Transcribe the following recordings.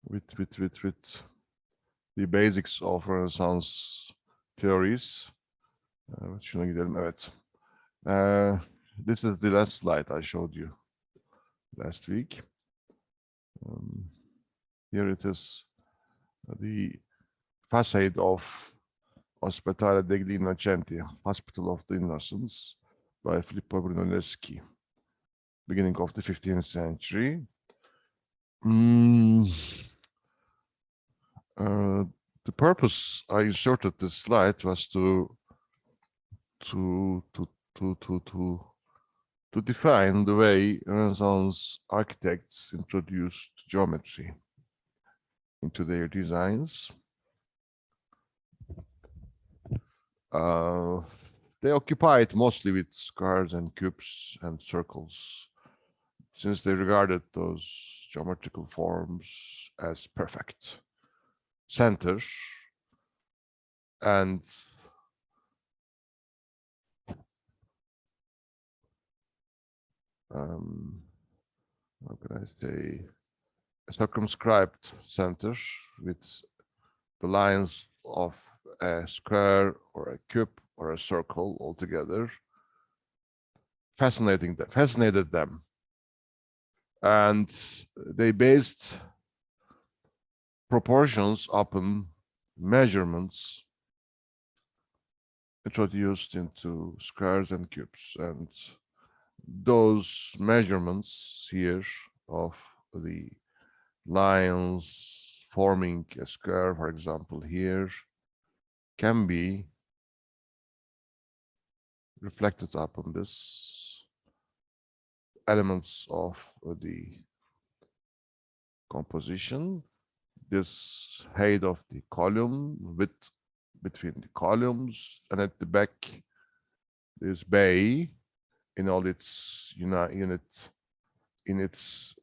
with the basics of Renaissance theories. Şuna gidelim. Evet. This is the last slide I showed you last week. Here it is, the facade of Ospedale degli Innocenti, Hospital of the Innocents, by Filippo Brunelleschi, beginning of the 15th century. The purpose I inserted this slide was to define the way Renaissance architects introduced geometry into their designs. They occupied mostly with squares and cubes and circles, since they regarded those geometrical forms as perfect centers and how can I say, circumscribed centers with the lines of a square or a cube or a circle altogether fascinated them, and they based proportions upon measurements introduced into squares and cubes, and those measurements here of the lines forming a square, for example, here, can be reflected upon this elements of the composition, this height of the column, width between the columns, and at the back this bay in all its unit in its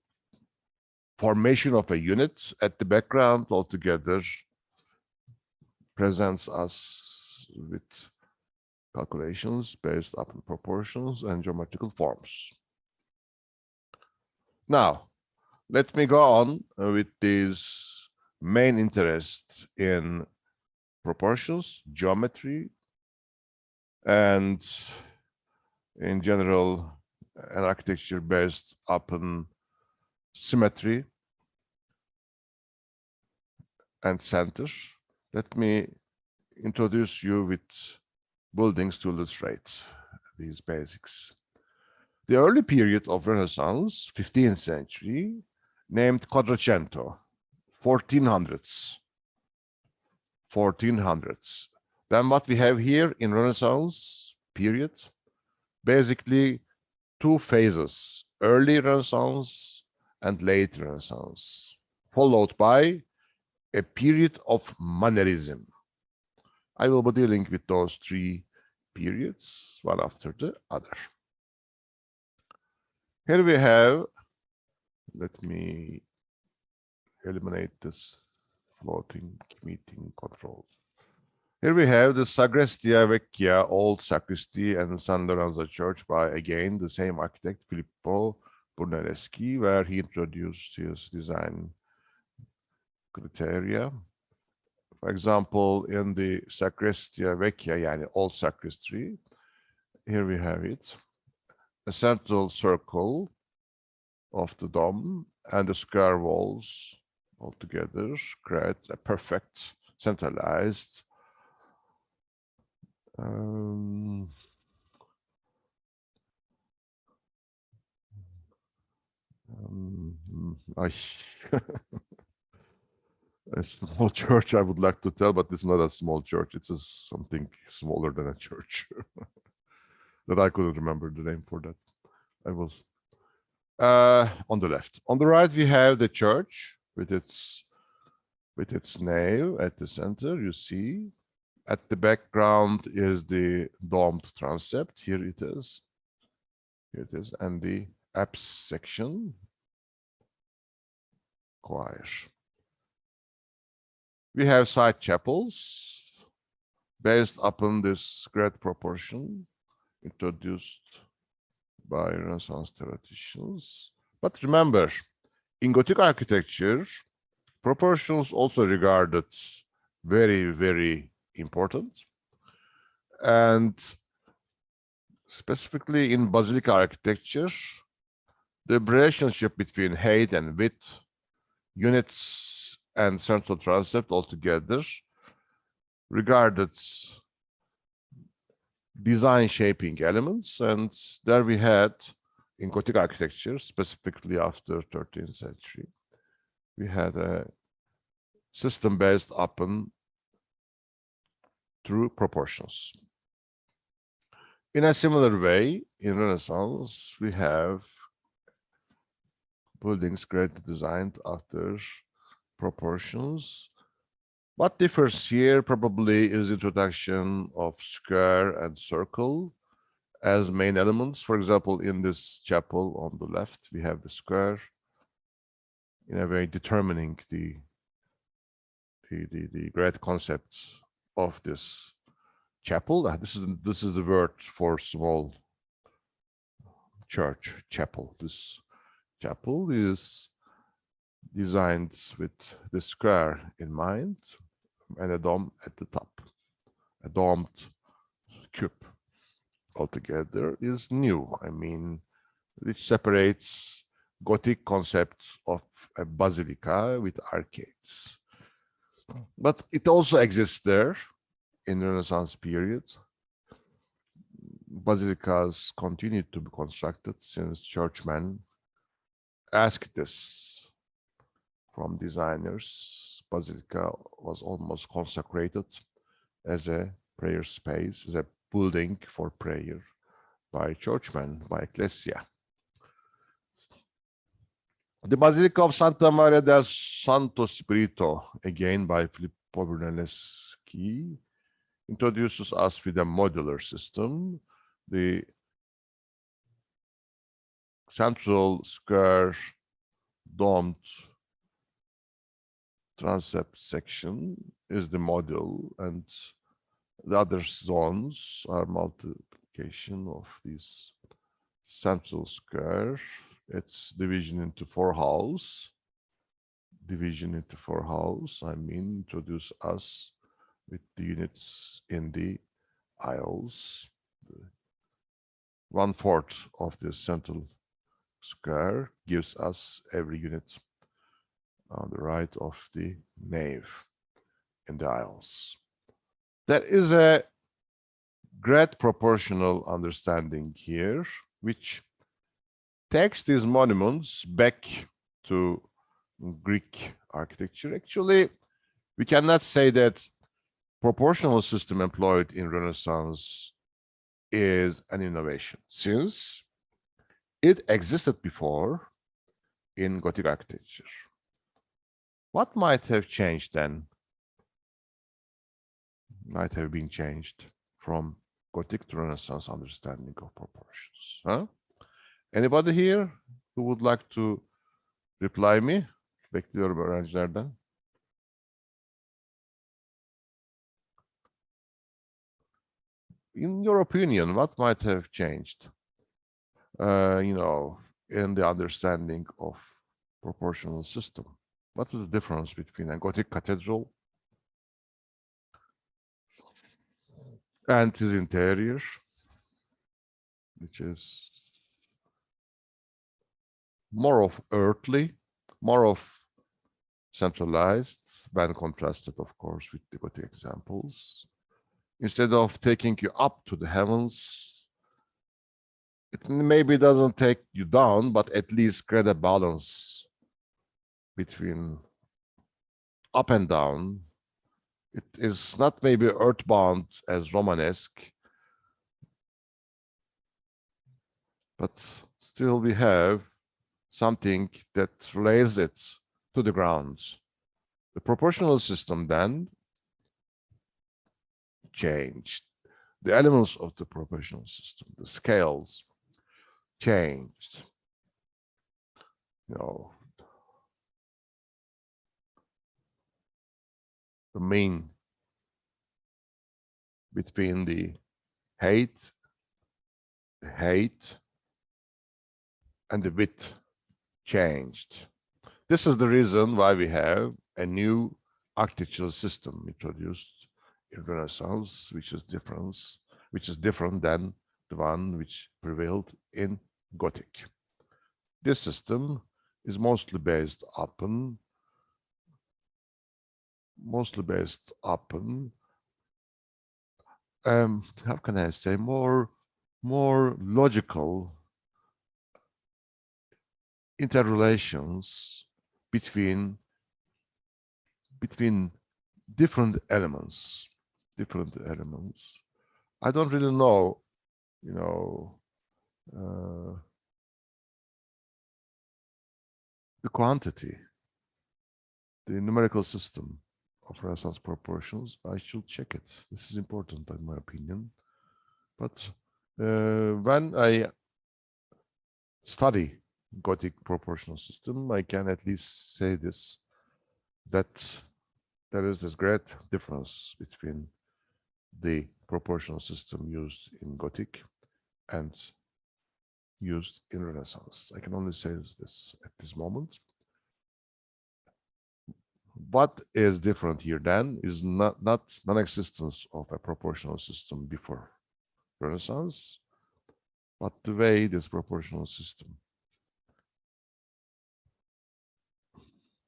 formation of a unit at the background altogether presents us with calculations based upon proportions and geometrical forms. Now, let me go on with this main interest in proportions, geometry, and in general, an architecture based upon symmetry and centers. Let me introduce you with buildings to illustrate these basics. The early period of Renaissance, 15th century, named Quattrocento, 1400s. Then what we have here in Renaissance period, basically two phases, early Renaissance and late Renaissance, followed by a period of Mannerism. I will be dealing with those three periods, one after the other. Here we have, let me eliminate this floating meeting controls. Here we have the Sagrestia Vecchia, Old Sacristy, and San Lorenzo Church by, again, the same architect, Filippo Brunelleschi, where he introduced his design criteria. For example, in the Sagrestia Vecchia, yani Old Sacristy, here we have it, a central circle of the dome and the square walls altogether create a perfect centralized a small church, I would like to tell, but it's not a small church. It's something smaller than a church that I couldn't remember the name for that. I was on the left. On the right, we have the church with its nave at the center. You see, at the background is the domed transept. Here it is. Here it is, and the apse section, choir. We have side chapels based upon this great proportion introduced by Renaissance theoreticians. But remember, in Gothic architecture, proportions also regarded very, very important. And specifically in basilica architecture, the relationship between height and width, units and central transept altogether regarded design shaping elements. And there we had in Gothic architecture, specifically after 13th century, we had a system based upon true proportions. In a similar way, in Renaissance, we have buildings greatly designed after proportions. What differs here probably is introduction of square and circle as main elements. For example, in this chapel on the left, we have the square in a way determining the great concept of this chapel. This is the word for small church, chapel. This chapel is designed with the square in mind and a dome at the top. A domed cube altogether is new. I mean, it separates Gothic concept of a basilica with arcades. But it also exists there in the Renaissance period. Basilicas continued to be constructed since churchmen asked this from designers. Basilica was almost consecrated as a prayer space, as a building for prayer by churchmen, by ecclesia. The Basilica of Santa Maria del Santo Spirito, again by Filippo Brunelleschi, introduces us with a modular system. The central square domed transept section is the module, and the other zones are multiplication of this central square. It's division into 4 halls. Division into 4 halls, I mean, introduce us with the units in the aisles. 1/4 of the central square gives us every unit on the right of the nave in the aisles. There is a great proportional understanding here, which takes these monuments back to Greek architecture. Actually, we cannot say that proportional system employed in Renaissance is an innovation, since it existed before in Gothic architecture. What might have changed then? Might have been changed from Gothic to Renaissance understanding of proportions. Huh? Anybody here who would like to reply me? Bekliyorum öğrencilerden. In your opinion, what might have changed, in the understanding of proportional system? What is the difference between a Gothic cathedral and its interior, which is more of earthly, more of centralized, when contrasted, of course, with the Gothic examples? Instead of taking you up to the heavens, it maybe doesn't take you down, but at least create a balance between up and down. It is not maybe earthbound as Romanesque, but still we have something that relays it to the ground. The proportional system then changed. The elements of the proportional system, the scales, changed. The mean between the height, and the width changed. This is the reason why we have a new architectural system introduced in Renaissance, which is different than the one which prevailed in Gothic. This system is mostly based upon how can I say, more logical interrelations between different elements. I don't really know, the quantity, the numerical system of Renaissance proportions. I should check it. This is important, in my opinion. But when I study Gothic proportional system, I can at least say this, that there is this great difference between the proportional system used in Gothic and used in Renaissance. I can only say this at this moment. What is different here then is not non-existence of a proportional system before Renaissance, but the way this proportional system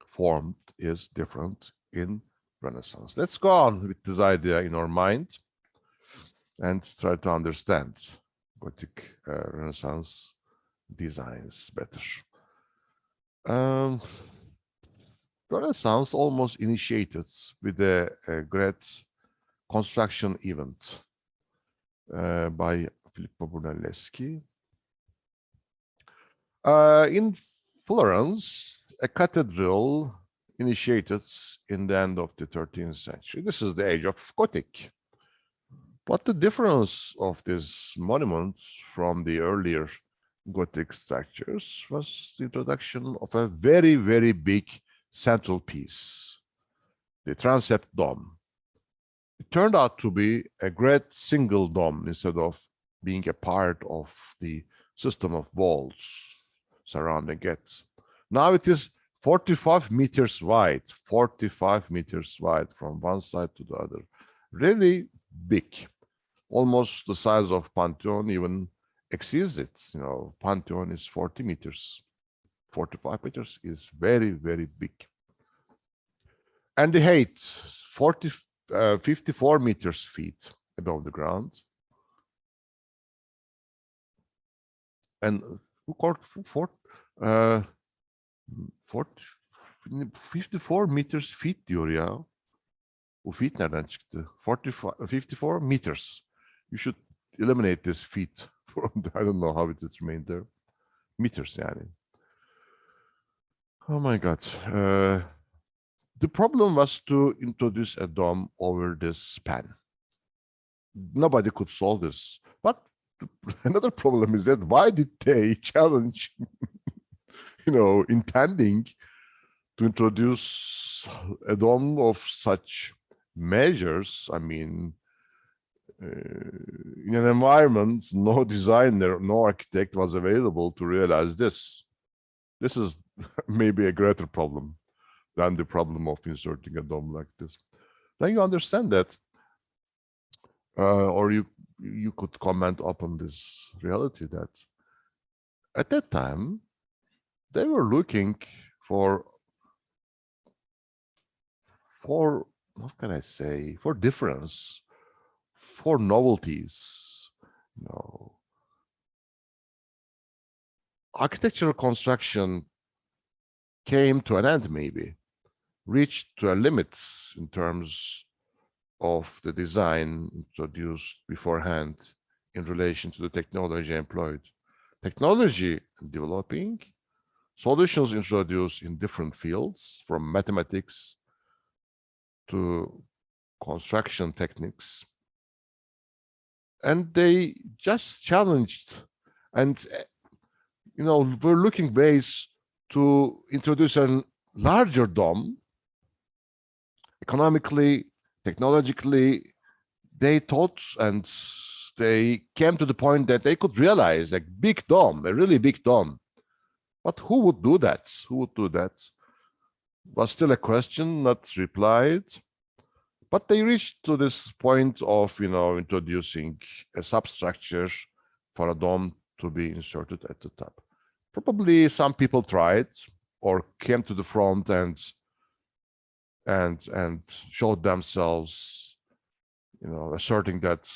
formed is different in Renaissance. Let's go on with this idea in our mind and try to understand Gothic Renaissance designs better. Renaissance almost initiated with a great construction event by Filippo Brunelleschi. In Florence, a cathedral initiated in the end of the 13th century. This is the age of Gothic. But the difference of this monument from the earlier Gothic structures was the introduction of a very, very big central piece, the transept dome. It turned out to be a great single dome instead of being a part of the system of walls surrounding it. Now it is 45 meters wide, 45 meters wide from one side to the other. Really big, almost the size of Pantheon, even exceeds it. Pantheon is 40 meters. 45 meters is very, very big. And the height, 54 meters feet above the ground. And 54 meters feet diyor ya. Bu feet nereden çıktı? 54 meters. You should eliminate this feet. I don't know how it is remained there. Meters yani. Oh my God. The problem was to introduce a dome over this span. Nobody could solve this. But another problem is that why did they challenge, intending to introduce a dome of such measures? I mean, in an environment, no designer, no architect was available to realize this. This is maybe a greater problem than the problem of inserting a dome like this. Then you understand that, or you could comment upon this reality that at that time, they were looking for what can I say, for difference, for novelties. Architectural construction came to an end, maybe reached to a limit in terms of the design introduced beforehand in relation to the technology employed. Technology developing, solutions introduced in different fields, from mathematics to construction techniques. And they just challenged and, were looking ways to introduce a larger dome. Economically, technologically, they thought and they came to the point that they could realize a big dome, a really big dome. But who would do that? Who would do that? Was still a question, not replied. But they reached to this point of, introducing a substructure for a dome to be inserted at the top. Probably some people tried or came to the front and showed themselves, asserting that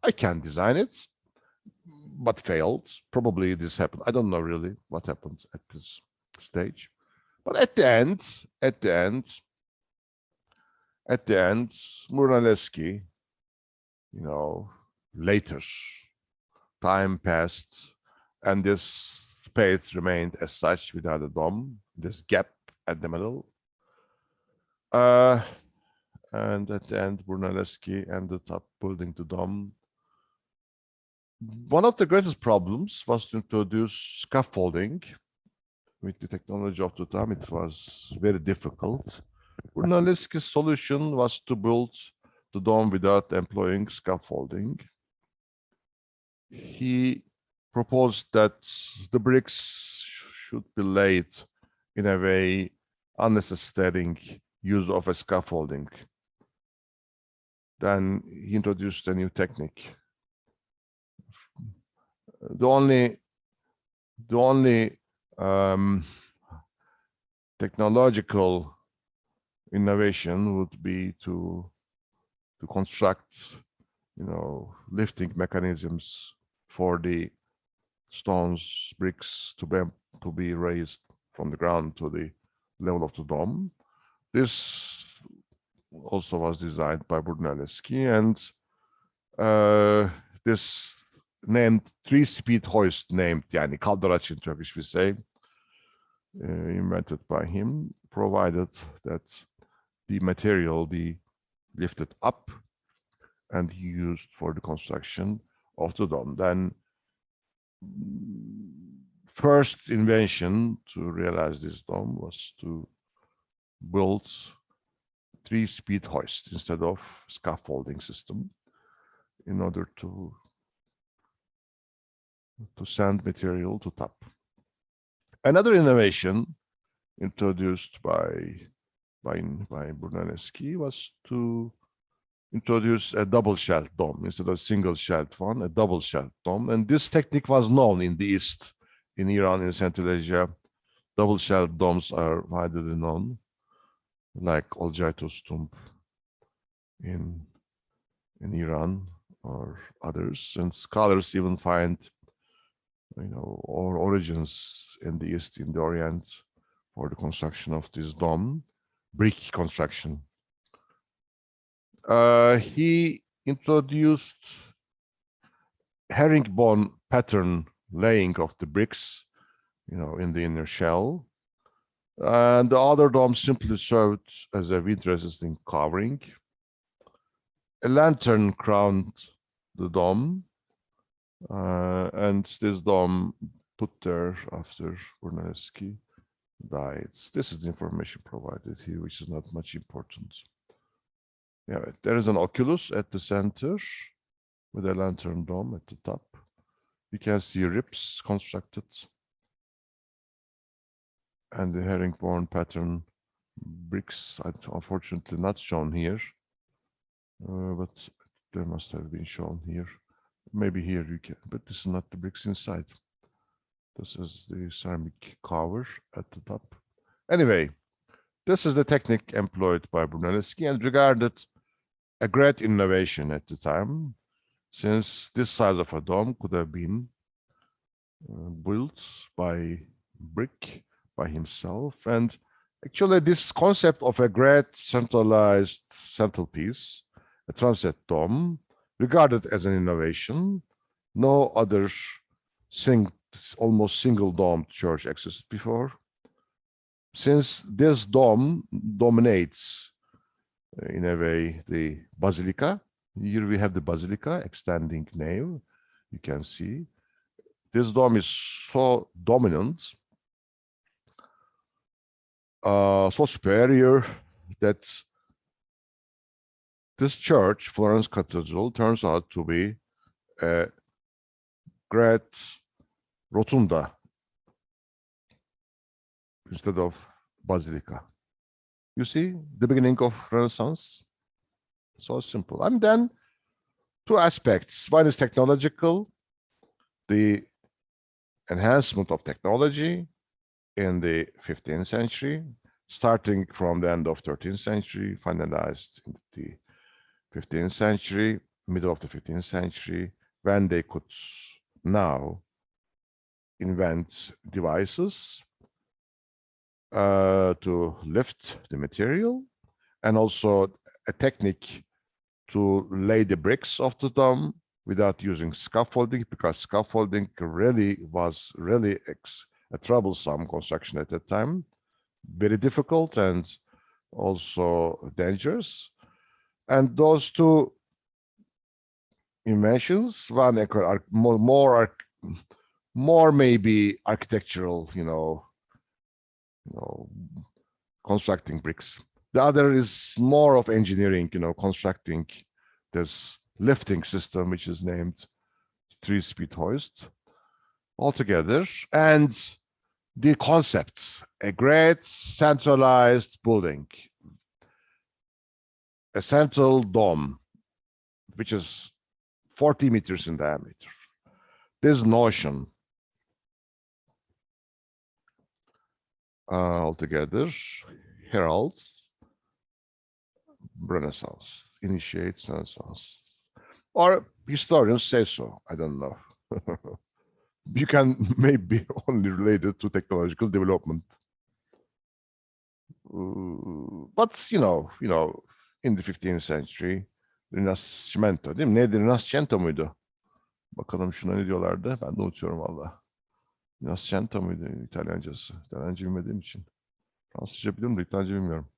I can design it, but failed. Probably this happened. I don't know really what happened at this stage. But at the end, Brunelleschi, later, time passed, and this space remained as such without a dome, this gap at the middle. And at the end, Brunelleschi ended up building the dome. One of the greatest problems was to introduce scaffolding. With the technology of the time, it was very difficult. Brunelleschi's solution was to build the dome without employing scaffolding. He proposed that the bricks should be laid in a way unnecessitating use of a scaffolding. Then he introduced a new technique. The only technological innovation would be to construct, lifting mechanisms for the stones, bricks to be raised from the ground to the level of the dome. This also was designed by Brunelleschi, and this named three-speed hoist, named yani kaldıraç in Turkish we say, invented by him, provided that the material be lifted up and used for the construction of the dome. Then first invention to realize this dome was to build three-speed hoist instead of scaffolding system in order to send material to top. Another innovation introduced by Brunelleschi was to introduce a double-shelled dome instead of single-shelled one, a double-shelled dome. And this technique was known in the East, in Iran, in Central Asia. Double-shelled domes are widely known, like Olcay Tostumb in Iran or others. And scholars even find, or origins in the East, in the Orient, for the construction of this dome, brick construction. He introduced herringbone pattern laying of the bricks, in the inner shell. And the other dome simply served as a wind-resisting covering. A lantern crowned the dome, and this dome put there after Brunelleschi died. This is the information provided here, which is not much important. Yeah, there is an oculus at the center with a lantern dome at the top. You can see ribs constructed and the herringbone pattern bricks, unfortunately not shown here, but they must have been shown here. Maybe here you can, but this is not the bricks inside. This is the ceramic cover at the top. Anyway, this is the technique employed by Brunelleschi and regarded a great innovation at the time, since this size of a dome could have been built by brick by himself. And actually this concept of a great centralized centerpiece, a transept dome, regarded as an innovation. No other almost single domed church existed before. Since this dome dominates in a way the basilica, here we have the basilica extending nave, you can see. This dome is so dominant, so superior, that this church, Florence Cathedral, turns out to be a great rotunda instead of basilica. You see the beginning of Renaissance. So simple. And then two aspects. One is technological, the enhancement of technology in the 15th century, starting from the end of 13th century, finalized in the 15th century, middle of the 15th century, when they could now invent devices to lift the material, and also a technique to lay the bricks of the dome without using scaffolding, because scaffolding really was a troublesome construction at that time, very difficult and also dangerous. And those two inventions, one are more maybe architectural, constructing bricks. The other is more of engineering, constructing this lifting system, which is named 3-speed hoist altogether. And the concept, a great centralized building, a central dome, which is 40 meters in diameter. This notion altogether heralds Renaissance, initiates Renaissance. Or historians say so, I don't know. You can maybe only relate it to technological development. But, in the 15th century, Rinascimento, değil mi? Neydi? Rinascimento muydu? Bakalım şuna ne diyorlardı? Ben de unutuyorum valla. Rinascimento muydu İtalyancası? İtalyanca bilmediğim için. Fransızca biliyorum da İtalyanca bilmiyorum.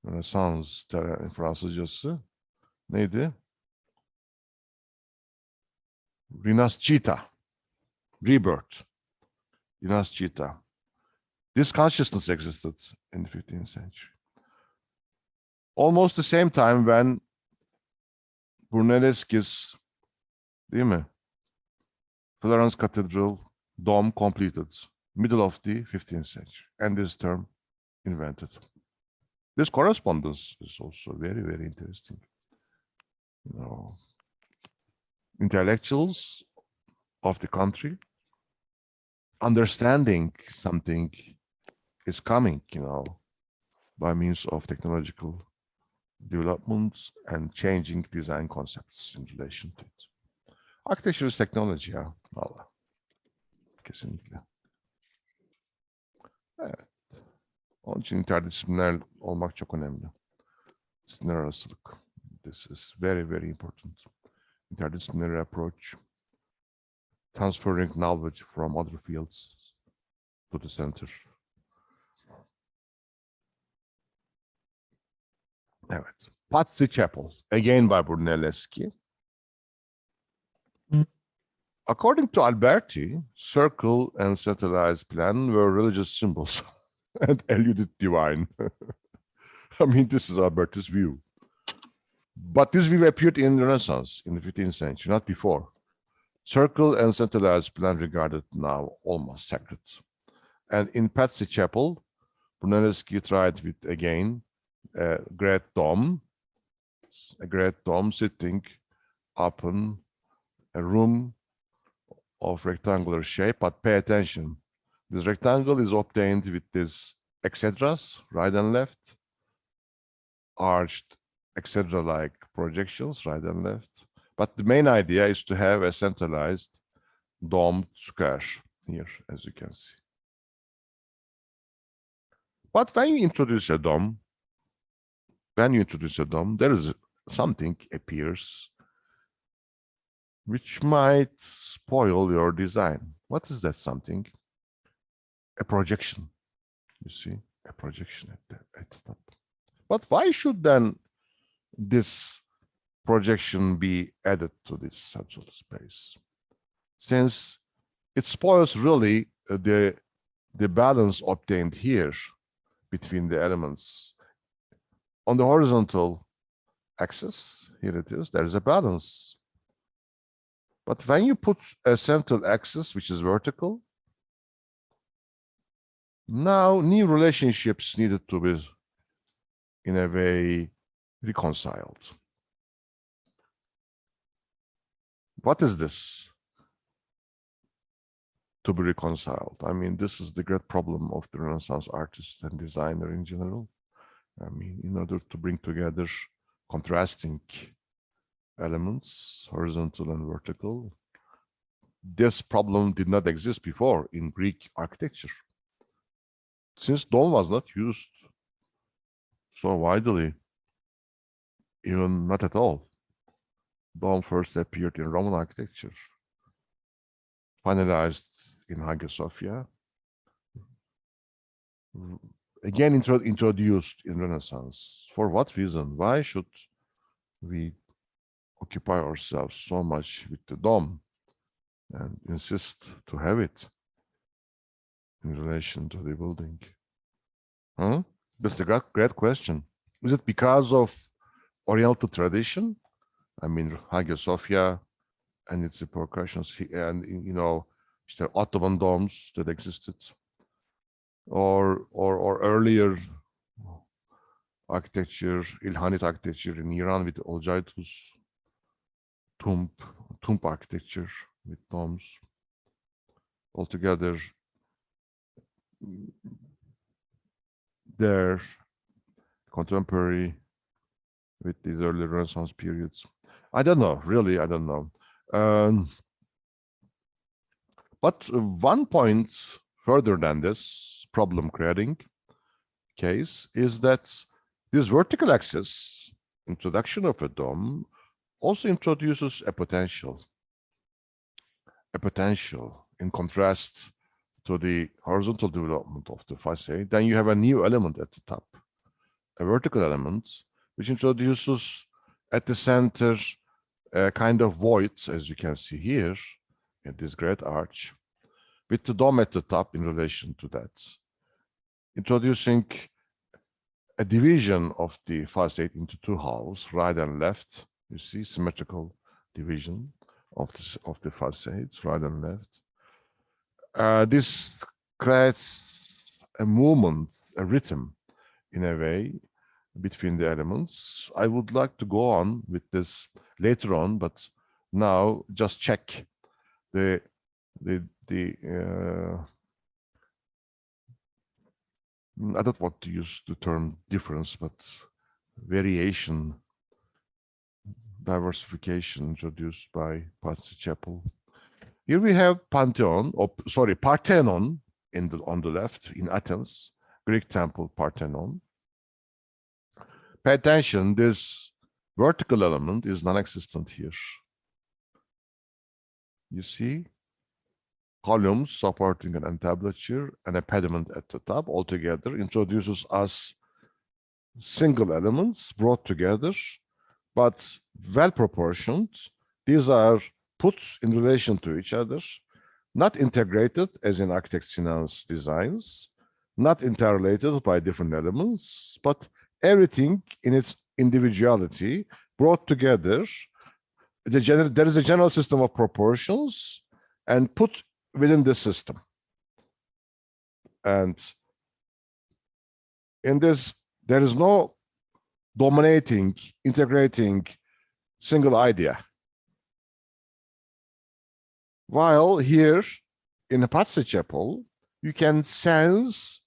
Rönesans Fransızcası neydi? Rinascita. Rebirth. Rinascita. This consciousness existed in the 15th century. Almost the same time when Brunelleschi's, değil mi? Florence Cathedral dome completed, middle of the 15th century, and this term invented. This correspondence is also very, very interesting. Intellectuals of the country understanding something is coming, by means of technological developments and changing design concepts in relation to it. Architecture is technology ya. Vallahi. Kesinlikle. Evet. Onun için interdisipliner olmak çok önemli. Disiplinler arasılık. This is very, very important. Interdisciplinary approach. Transferring knowledge from other fields to the center. Evet. Pazzi Chapel, again by Brunelleschi. According to Alberti, circle and centralized plan were religious symbols and eluded divine. I mean, this is Alberti's view. But this view appeared in the Renaissance in the 15th century, not before. Circle and centralized plan regarded now almost sacred. And in Pazzi Chapel, Brunelleschi tried with, again, a great dome sitting upon a room of rectangular shape, but pay attention. This rectangle is obtained with these exedras, right and left, arched exedra-like projections, right and left. But the main idea is to have a centralized domed square here, as you can see. But when you introduce a dome, there is something appears which might spoil your design. What is that something? A projection. You see, a projection at the top. But why should then this projection be added to this central space? Since it spoils really the balance obtained here between the elements. On the horizontal axis, here it is, there is a balance. But when you put a central axis, which is vertical, Now, new relationships needed to be, in a way, reconciled. What is this to be reconciled? I mean, this is the great problem of the Renaissance artist and designer in general. I mean, in order to bring together contrasting elements, horizontal and vertical, this problem did not exist before in Greek architecture. Since dome was not used so widely, even not at all. Dome first appeared in Roman architecture, finalized in Hagia Sophia, again introduced in Renaissance. For what reason? Why should we occupy ourselves so much with the dome and insist to have it in relation to the building? Huh? That's a great question. Is it because of Oriental tradition? I mean, Hagia Sophia and its repercussions, and there are Ottoman domes that existed, or earlier architecture, Ilhanite architecture in Iran with Olcaytus, tomb architecture with domes. Altogether, they're contemporary with these early Renaissance periods. I don't know, really, I don't know. But one point further than this problem creating case is that this vertical axis introduction of a dome also introduces a potential in contrast to the horizontal development of the facade. Then you have a new element at the top, a vertical element, which introduces at the center a kind of void, as you can see here, in this great arch, with the dome at the top in relation to that, introducing a division of the facade into two halves, right and left. You see symmetrical division of the facades, right and left. This creates a movement, a rhythm, in a way, between the elements. I would like to go on with this later on, but now just check I don't want to use the term difference, but variation, diversification introduced by Patricepal. Here we have Parthenon on the left in Athens, Greek temple Parthenon. Pay attention, this vertical element is non-existent here. You see columns supporting an entablature and a pediment at the top altogether introduces us single elements brought together, but well proportioned. These are put in relation to each other, not integrated as in architect Sinan's designs, not interrelated by different elements, but everything in its individuality brought together. There is a general system of proportions and put within this system. And in this, there is no dominating, integrating single idea. While here in Patricepal, you can sense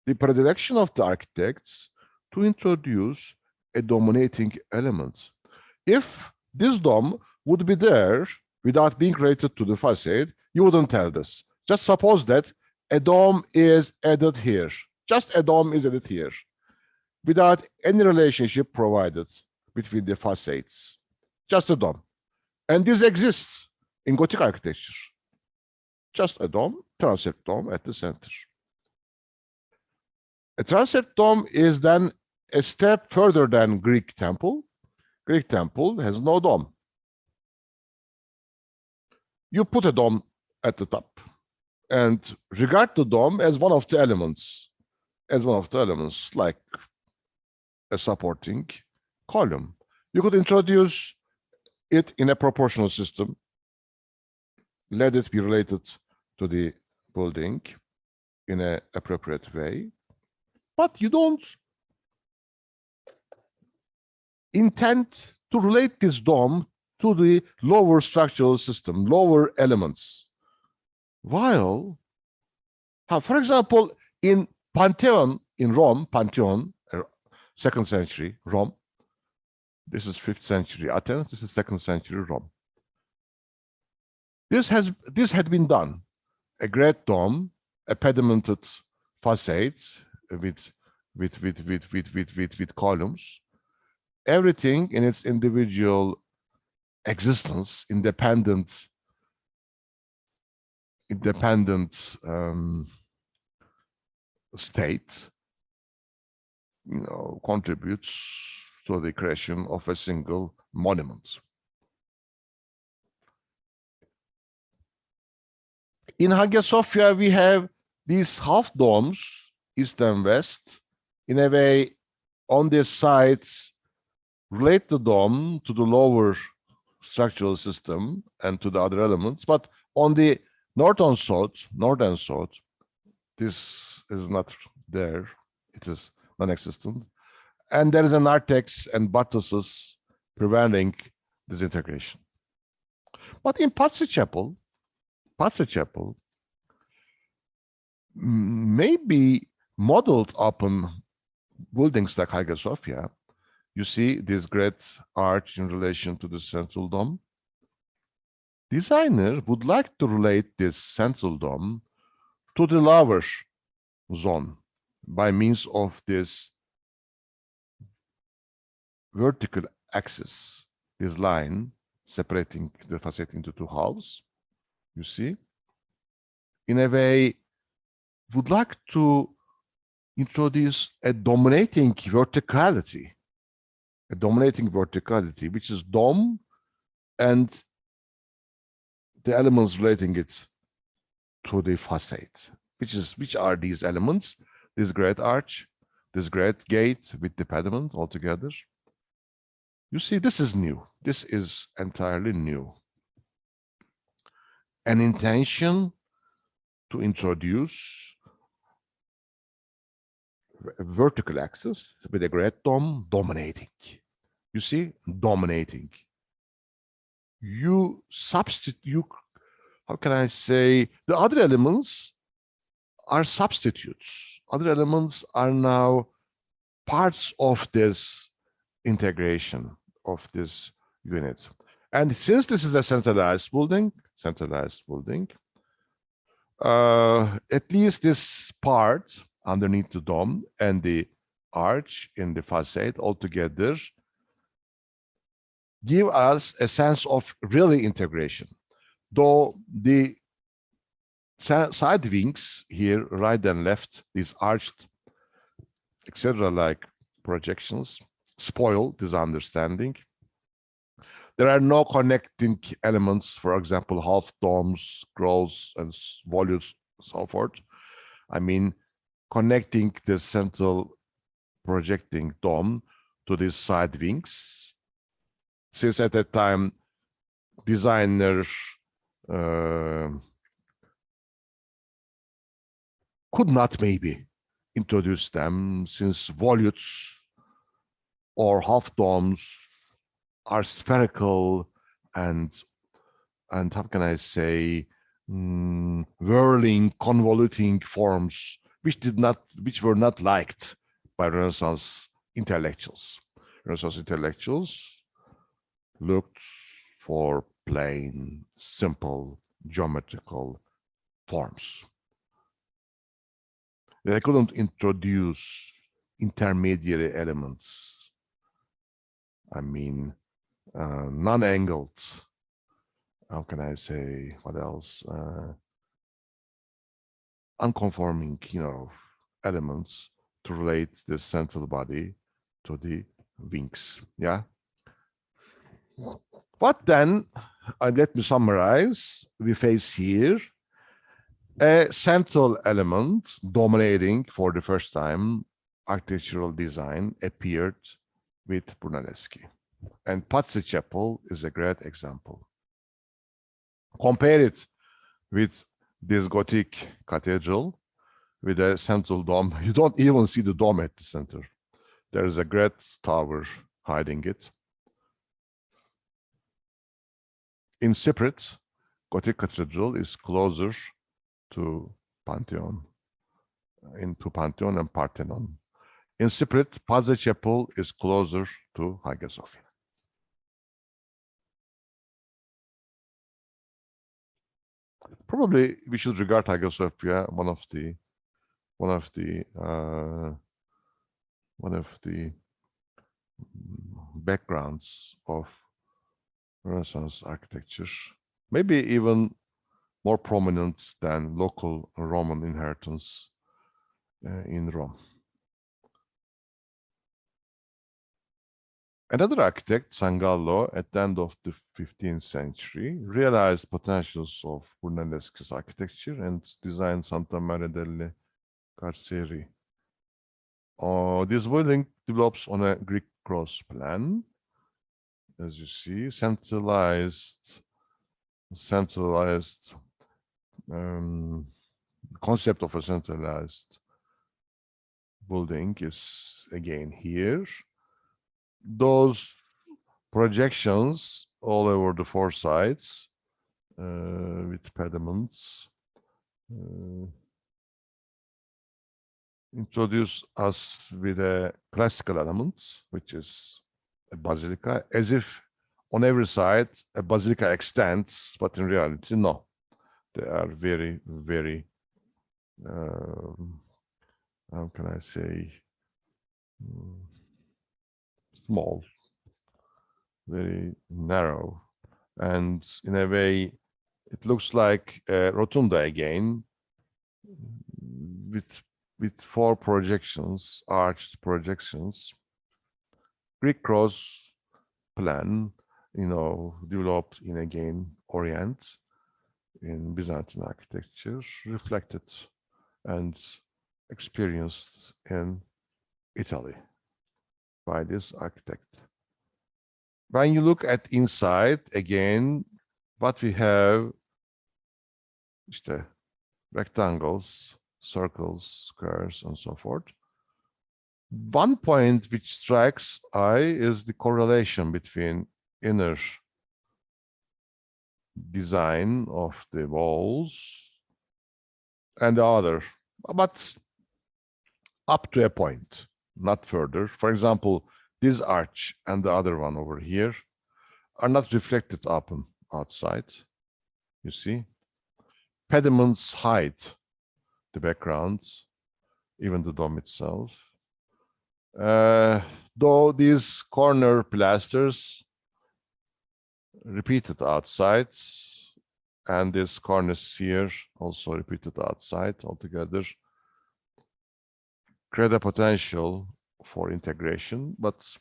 the predilection of the architects to introduce a dominating element. If this dome would be there without being related to the facade, you wouldn't tell this. Just suppose that a dome is added here. Just a dome is added here without any relationship provided between the facades. Just a dome. And this exists in Gothic architecture. Just a dome, transept dome at the center. A transept dome is then a step further than Greek temple. Greek temple has no dome. You put a dome at the top and regard the dome as one of the elements, like a supporting column. You could introduce it in a proportional system, let it be related to the building in an appropriate way, but you don't intend to relate this dome to the lower structural system, lower elements. While, for example, in Pantheon in Rome, Pantheon, 2nd century Rome, this is 5th century Athens, this is 2nd century Rome. This had been done. A great dome, a pedimented facade with columns, everything in its individual existence, independent state, contributes to the creation of a single monument. In Hagia Sophia, we have these half domes, east and west. In a way, on their sides, relate the dome to the lower structural system and to the other elements. But on the northern south, this is not there. It is non-existent. And there is an narthex and buttresses preventing this integration. But in Pazzi Chapel, maybe modeled upon buildings like Hagia Sophia, you see this great arch in relation to the central dome. Designer would like to relate this central dome to the lower zone by means of this vertical axis, this line separating the facade into two halves. You see, in a way, would like to introduce a dominating verticality, which is dome and the elements relating it to the facade. Which are these elements? This great arch, this great gate with the pediment altogether. You see, this is new. This is entirely new. An intention to introduce a vertical axis with a great dome dominating. You see, dominating. You substitute, how can I say, the other elements are substitutes. Other elements are now parts of this integration of this unit. And since this is a centralized building, at least this part underneath the dome and the arch in the facade altogether give us a sense of really integration. Though the side wings here, right and left, these arched, etc., like projections, spoil this understanding. There are no connecting elements, for example, half domes, scrolls, and volutes, so forth. I mean, connecting the central projecting dome to these side wings. Since at that time, designers could not maybe introduce them, since volutes or half domes are spherical and how can I say, whirling, convoluting forms, which were not liked by Renaissance intellectuals. Renaissance intellectuals looked for plain, simple, geometrical forms. They couldn't introduce intermediary elements. I mean, non-angled, how can I say, what else? Unconforming, elements to relate the central body to the wings, yeah? What then, let me summarize, we face here a central element dominating for the first time architectural design appeared with Brunelleschi. And Pazzi Chapel is a great example. Compare it with this Gothic cathedral, with a central dome. You don't even see the dome at the center. There is a great tower hiding it. In Split, Gothic Cathedral is closer to Pantheon, into Pantheon and Parthenon. In Split, Pazza Chapel is closer to Hagia Sophia. Probably we should regard Hagia Sophia one of the backgrounds of Renaissance architecture, maybe even more prominent than local Roman inheritance in Rome. Another architect, Sangallo, at the end of the 15th century, realized potentials of Brunelleschi's architecture and designed Santa Maria delle Carceri. This building develops on a Greek cross plan, as you see, centralized concept of a centralized building is again here. Those projections all over the four sides with pediments introduce us with a classical element, which is a basilica, as if on every side a basilica extends, but in reality, no. They are very, very, how can I say, small, very narrow, and in a way it looks like a rotunda again, with four projections, arched projections. Greek cross plan, developed in again Orient in Byzantine architecture, reflected and experienced in Italy by this architect. When you look at inside, again, what we have, işte, rectangles, circles, squares, and so forth. One point which strikes eye is the correlation between inner design of the walls and the other, but up to a point, not further. For example, this arch and the other one over here are not reflected up and outside. You see, pediments hide the background, even the dome itself. Though these corner pilasters repeated outside, and this cornice here also repeated outside altogether, create a potential for integration, but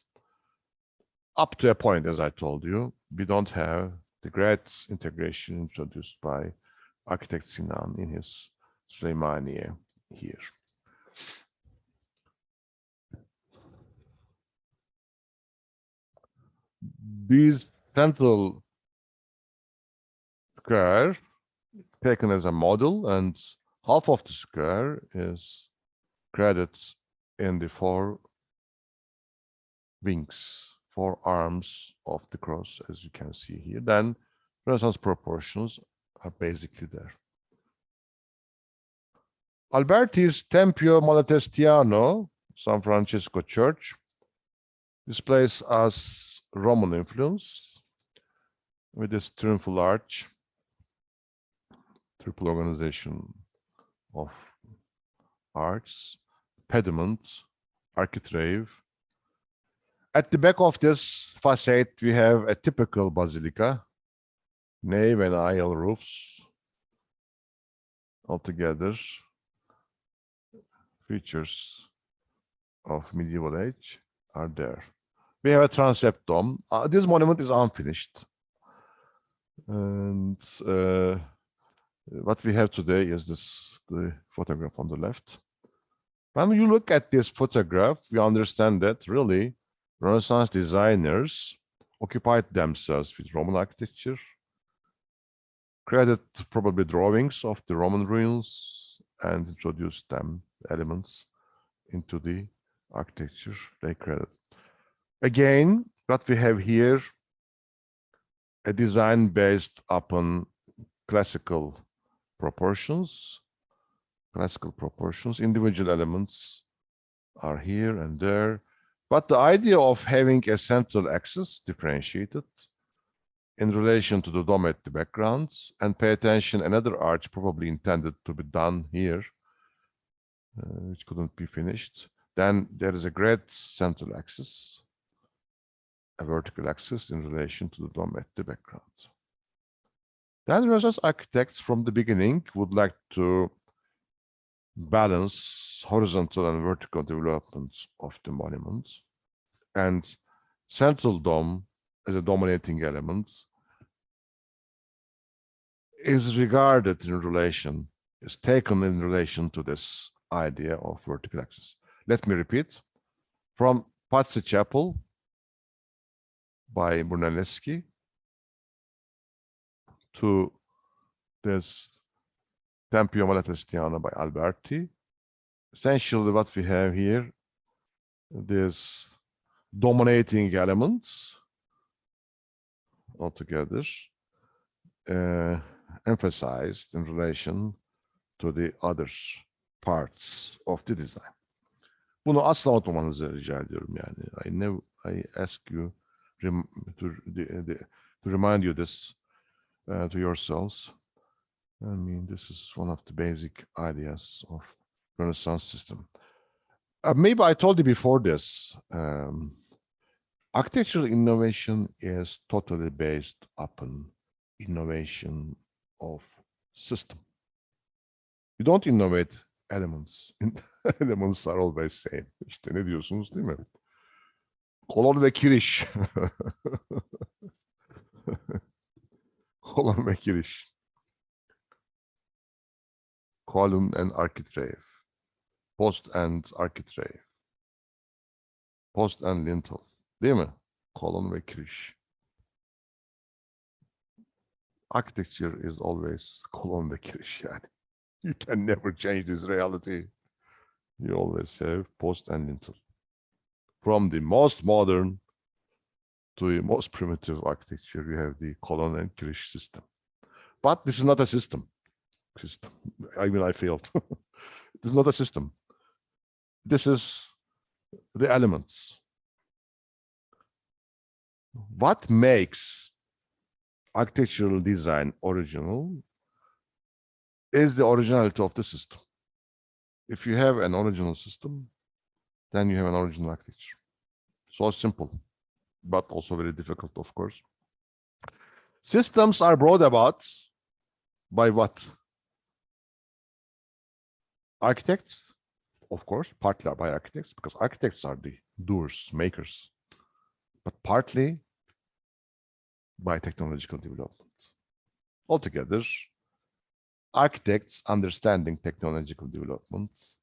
up to a point, as I told you, we don't have the great integration introduced by architect Sinan in his Süleymaniye here. This central square taken as a model, and half of the square is created in the four wings, four arms of the cross, as you can see here. Then Renaissance proportions are basically there. Alberti's Tempio Malatestiano, San Francisco Church, displays as Roman influence with this triumphal arch, triple organization of arcs, pediment, architrave. At the back of this facade, we have a typical basilica, nave and aisle roofs. Altogether, features of medieval age are there. We have a transept dome. This monument is unfinished. And what we have today is the photograph on the left. When you look at this photograph, we understand that really Renaissance designers occupied themselves with Roman architecture, created probably drawings of the Roman ruins and introduced them, elements, into the architecture they created. Again, what we have here, a design based upon classical proportions. Individual elements are here and there, but the idea of having a central axis differentiated in relation to the dome at the background, and pay attention, another arch probably intended to be done here, which couldn't be finished. Then there is a great central axis, a vertical axis in relation to the dome at the background. Then Renaissance architects from the beginning would like to balance horizontal and vertical developments of the monument, and central dome as a dominating element is regarded in relation, is taken in relation to this idea of vertical axis. Let me repeat. From Pazzi Chapel by Brunelleschi to this Tempio Malatestiano by Alberti, essentially what we have here, these dominating elements altogether, emphasized in relation to the other parts of the design. Bunu asla unutmamanızı rica ediyorum yani. I ask you to remind you this to yourselves. I mean, this is one of the basic ideas of Renaissance system. Maybe I told you before this, architectural innovation is totally based upon innovation of system. You don't innovate elements. Elements are always same. İşte ne diyorsunuz değil mi? Kolon ve kiriş. Kolon ve kiriş. Column and architrave. Post and architrave. Post and lintel. Değil mi? Kolon ve kiriş. Architecture is always kolon ve kiriş yani. You can never change this reality. You always have post and lintel. From the most modern to the most primitive architecture, you have the colon and kirish system. But this is not a system. I mean, I failed. This is not a system. This is the elements. What makes architectural design original is the originality of the system. If you have an original system, then you have an original architecture. So simple, but also very difficult, of course. Systems are brought about by what? Architects, of course, partly by architects, because architects are the doers, makers, but partly by technological development. Altogether, architects understanding technological developments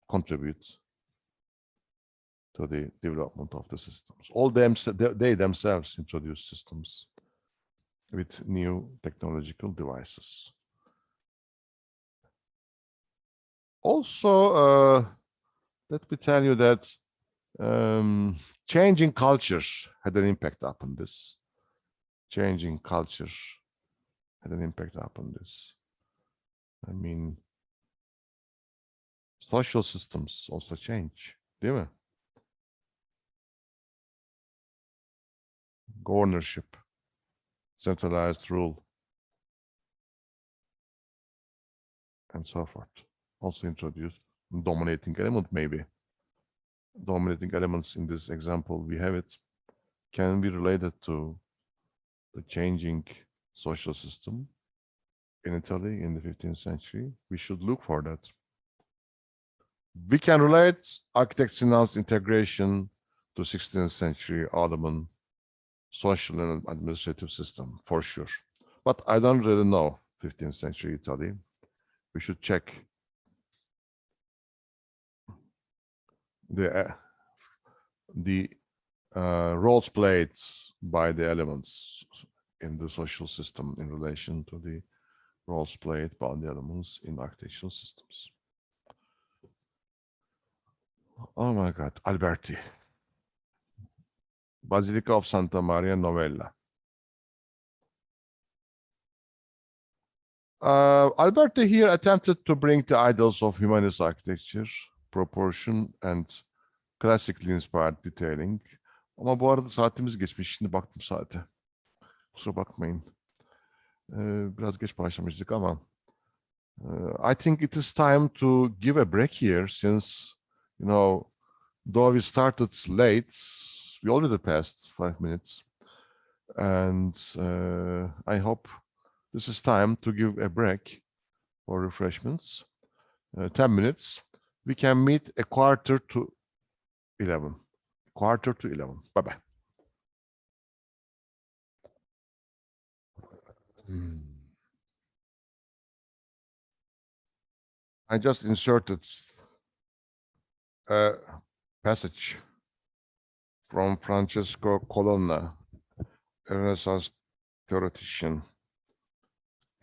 contribute to the development of the systems. They themselves introduce systems with new technological devices. Also, let me tell you that changing culture had an impact upon this. Changing culture had an impact upon this. I mean, social systems also change, değil mi? Governorship, centralized rule, and so forth. Also introduced dominating element, maybe. Dominating elements in this example, we have it, can be related to the changing social system in Italy in the 15th century. We should look for that. We can relate architects' announced integration to 16th century Ottoman social and administrative system, for sure. But I don't really know 15th century Italy. We should check the roles played by the elements in the social system in relation to the roles played by the elements in architectural systems. Oh my God, Alberti. Basilica of Santa Maria Novella. Alberti here attempted to bring the ideals of humanist architecture, proportion and classically inspired detailing. Ama bu arada saatimiz geçmiş. Şimdi baktım saate. Kusura bakmayın. Biraz geç başlamıştık ama I think it is time to give a break here since, you know, though we started late, we already passed 5 minutes. And I hope this is time to give a break for refreshments. 10 minutes. We can meet a quarter to 11. Quarter to 11. Bye-bye. I just inserted a passage from Francesco Colonna, a Renaissance theoretician.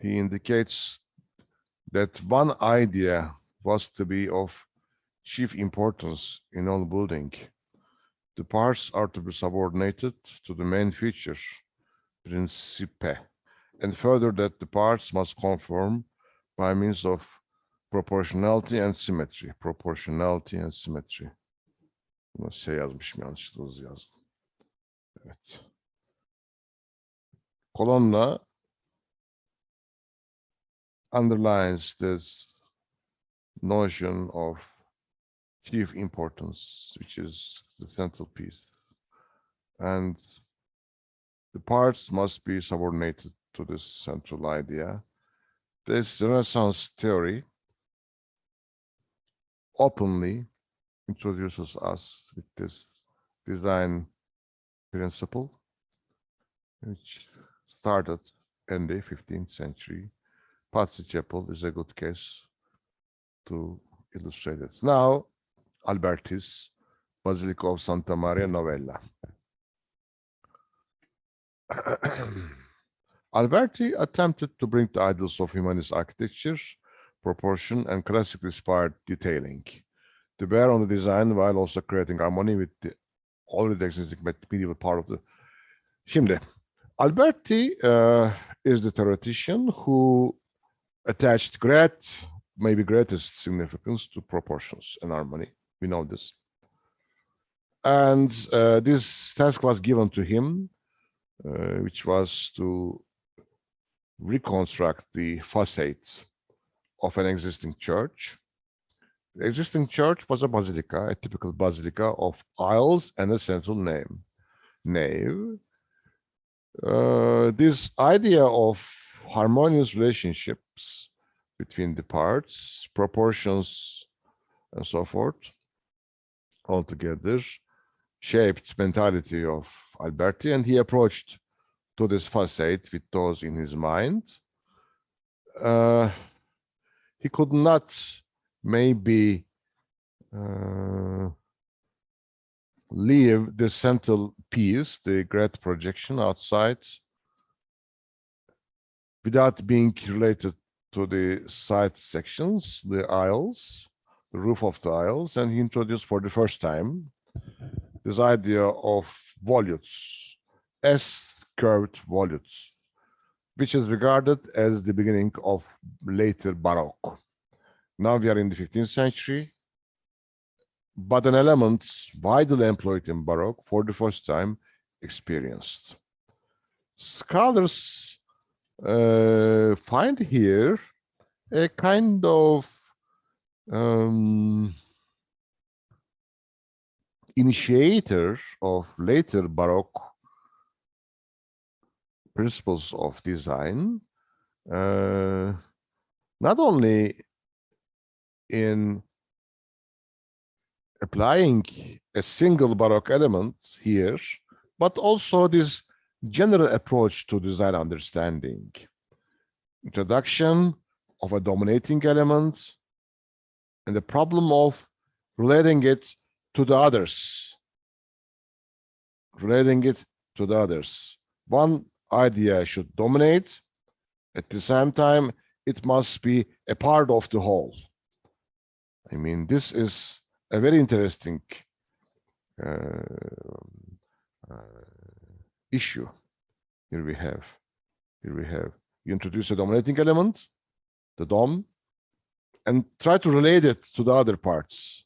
He indicates that one idea was to be of chief importance in all building. The parts are to be subordinated to the main feature, principe, and further that the parts must conform by means of proportionality and symmetry. Proportionality and symmetry. Bunu şey yazmışım, yanlışlıkla hızlı yazdım. Evet. Colonna underlines this notion of chief importance, which is the central piece. And the parts must be subordinated to this central idea. This Renaissance theory openly introduces us with this design principle, which started in the 15th century. Pazzi Chapel is a good case to illustrate it. Now, Alberti's Basilica of Santa Maria Novella. Alberti attempted to bring the ideals of humanist architecture, proportion, and classically inspired detailing to bear on the design while also creating harmony with the already existing medieval part of the. Şimdi, Alberti is the theoretician who attached maybe greatest significance to proportions and harmony. We know this. And this task was given to him, which was to reconstruct the facade of an existing church. The existing church was a basilica, a typical basilica of aisles and a central nave. This idea of harmonious relationships between the parts, proportions, and so forth, altogether shaped mentality of Alberti, and he approached to this facade with those in his mind. He could not maybe leave the central piece, the great projection outside, without being related to the side sections, the aisles, the roof of the aisles, and he introduced for the first time this idea of volutes, S-curved volutes, which is regarded as the beginning of later Baroque. Now we are in the 15th century, but an element widely employed in Baroque for the first time experienced. Scholars find here a kind of initiator of later Baroque principles of design, not only in applying a single Baroque element here, but also this general approach to design understanding. Introduction of a dominating element and the problem of relating it to the others. Relating it to the others. One idea should dominate. At the same time, it must be a part of the whole. I mean, this is a very interesting issue. Here we have, you introduce a dominating element, the dome, and try to relate it to the other parts.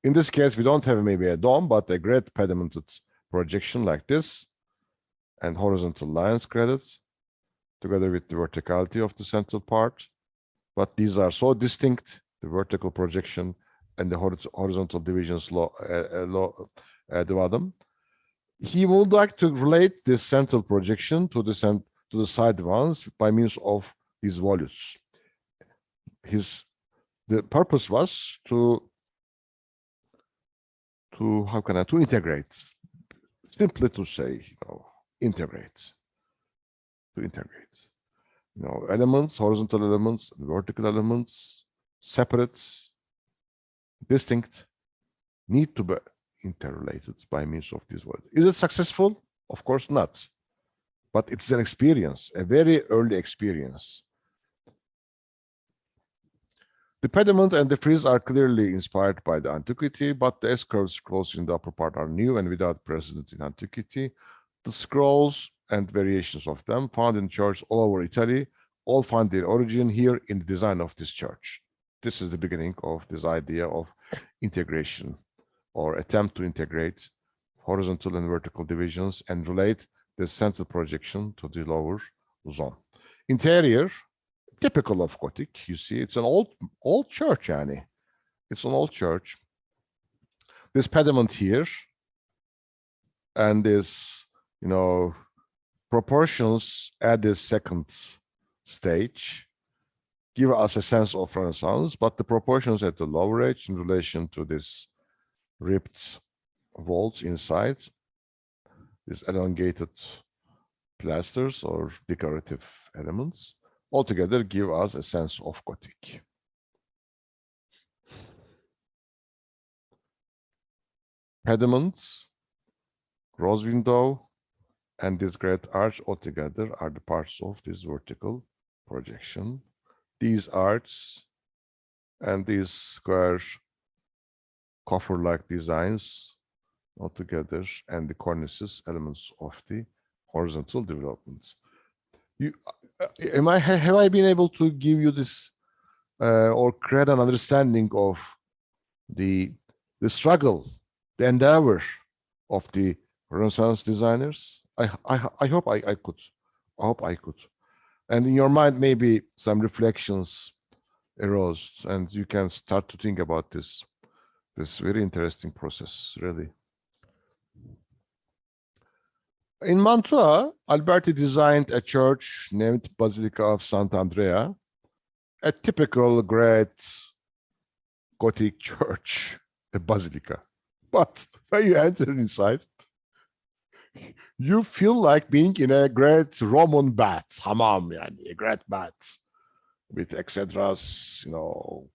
In this case, we don't have maybe a dome, but a great pedimented projection like this, and horizontal lines created together with the verticality of the central part. But these are so distinct, the vertical projection and the horizontal divisions at the bottom. He would like to relate this central projection to the side ones by means of these volutes. The purpose was to integrate. Simply to say, integrate. To integrate. Elements, horizontal elements, vertical elements, separate, distinct, need to be interrelated by means of this word. Is it successful? Of course not. But it's an experience, a very early experience. The pediment and the frieze are clearly inspired by the antiquity, but the S-curved scrolls in the upper part are new and without precedent in antiquity. The scrolls and variations of them found in churches all over Italy all find their origin here in the design of this church. This is the beginning of this idea of integration, or attempt to integrate horizontal and vertical divisions and relate the central projection to the lower zone. Interior, typical of Gothic, you see, it's an old church, Annie. It's an old church. This pediment here, and this, proportions at this second stage give us a sense of Renaissance, but the proportions at the lower edge in relation to this ribbed vaults inside, these elongated pilasters or decorative elements, altogether give us a sense of Gothic. Pediments, rose window, and this great arch altogether are the parts of this vertical projection. These arches and these square coffer-like designs altogether, and the cornices, elements of the horizontal development. Have I been able to give you this or create an understanding of the struggle, the endeavor of the Renaissance designers? I hope I could. I hope I could. And in your mind, maybe some reflections arose, and you can start to think about this very interesting process, really. In Mantua, Alberti designed a church named Basilica of Sant'Andrea, a typical great Gothic church, a basilica. But when you enter inside, you feel like being in a great Roman bath, hammam, a great bath, with etc.,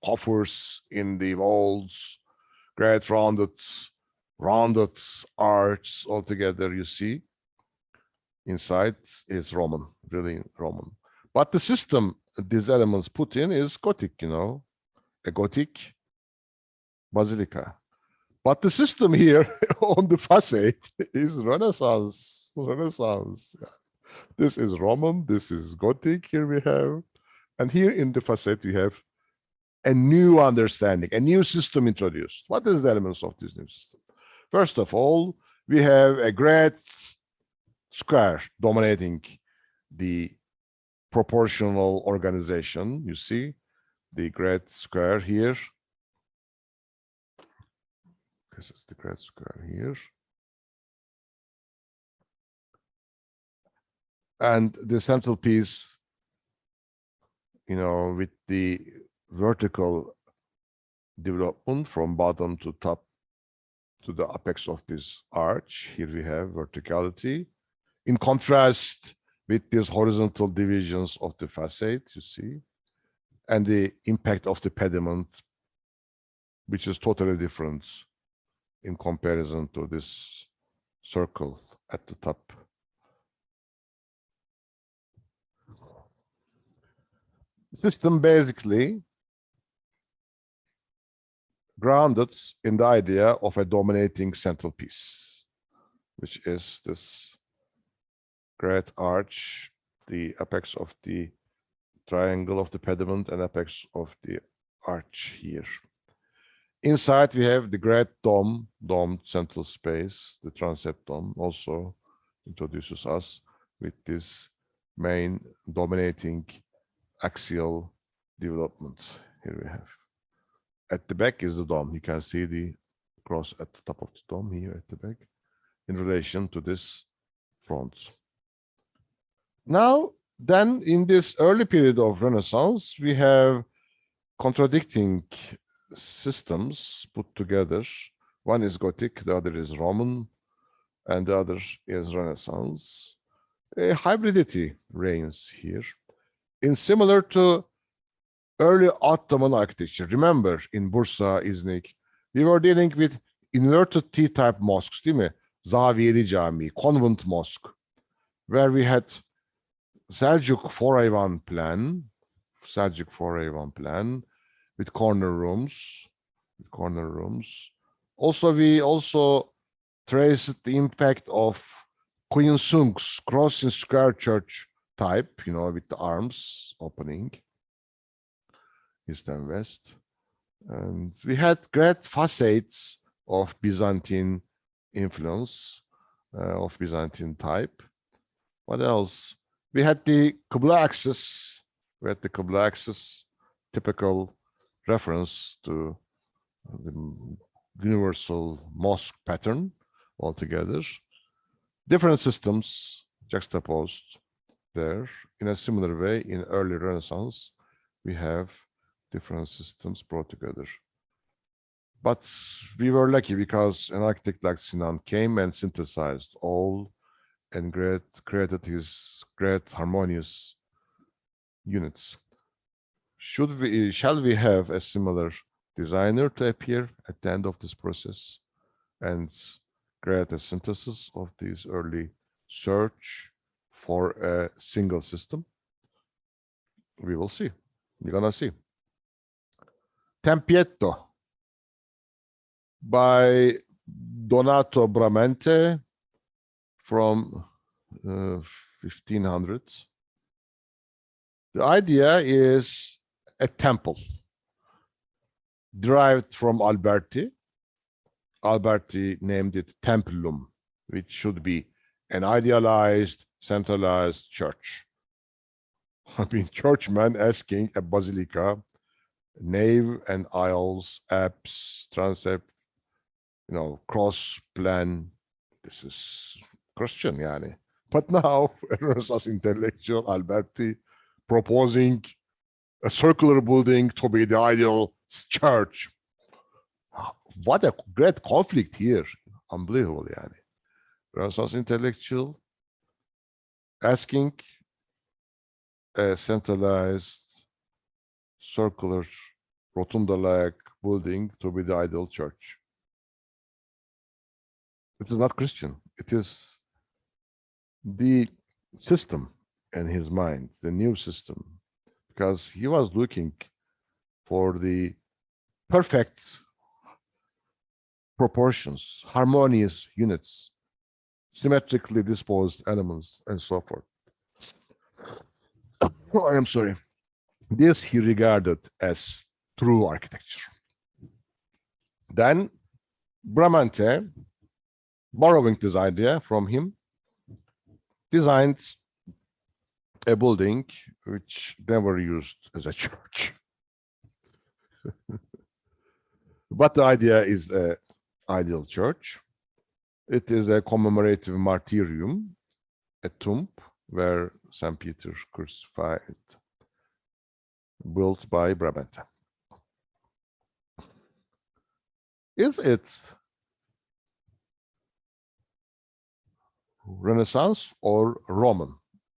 coffers in the walls, great rounded arches altogether, you see. Inside is Roman, really Roman. But the system these elements put in is Gothic, a Gothic basilica. But the system here on the facade is Renaissance. This is Roman, this is Gothic, here we have. And here in the facade, we have a new understanding, a new system introduced. What is the elements of this new system? First of all, we have a great square dominating the proportional organization. You see the great square here. This is the great square here. And the central piece, with the vertical development from bottom to top to the apex of this arch. Here we have verticality. In contrast with these horizontal divisions of the facade, you see, and the impact of the pediment, which is totally different in comparison to this circle at the top. System basically grounded in the idea of a dominating central piece, which is this great arch, the apex of the triangle of the pediment and apex of the arch here. Inside we have the great dome, domed central space. The transept dome also introduces us with this main dominating axial development. Here we have. At the back is the dome. You can see the cross at the top of the dome here at the back in relation to this front. Now, then in this early period of Renaissance, we have contradicting systems put together. One is Gothic, the other is Roman, and the other is Renaissance. A hybridity reigns here. In similar to early Ottoman architecture. Remember, in Bursa, İznik, we were dealing with inverted T-type mosques, değil mi? Zaviyeli Cami, convent mosque, where we had Seljuk 4A1 plan, with corner rooms. Also, we traced the impact of Queen Sung's cross in square church type, you know, with the arms opening, east and west. And we had great facades of Byzantine influence, of Byzantine type. What else? We had the Qibla axis. Typical reference to the universal mosque pattern altogether. Different systems juxtaposed there. In a similar way, in early Renaissance, we have different systems brought together. But we were lucky because an architect like Sinan came and synthesized all and created his great harmonious units. Shall we have a similar designer to appear at the end of this process and create a synthesis of this early search for a single system? We will see. We're gonna see. Tempietto by Donato Bramante from 1500s. The idea is a temple derived from Alberti. Alberti named it Templum, which should be an idealized, centralized church. I mean, churchmen asking a basilica, nave and aisles, apse, transept, you know, cross plan. This is Christian, yani. But now, Renaissance intellectual Alberti proposing a circular building to be the ideal church. What a great conflict here. Unbelievable, yani. Renaissance intellectual asking a centralized, circular, rotunda-like building to be the ideal church. It is not Christian. It is the system in his mind, the new system, because he was looking for the perfect proportions, harmonious units, symmetrically disposed elements, and so forth. Oh, I am sorry. This he regarded as true architecture. Then Bramante, borrowing this idea from him, designed a building which never used as a church. But the idea is an ideal church. It is a commemorative martyrium, a tomb where St. Peter crucified, built by Bramante. Is it Renaissance or Roman?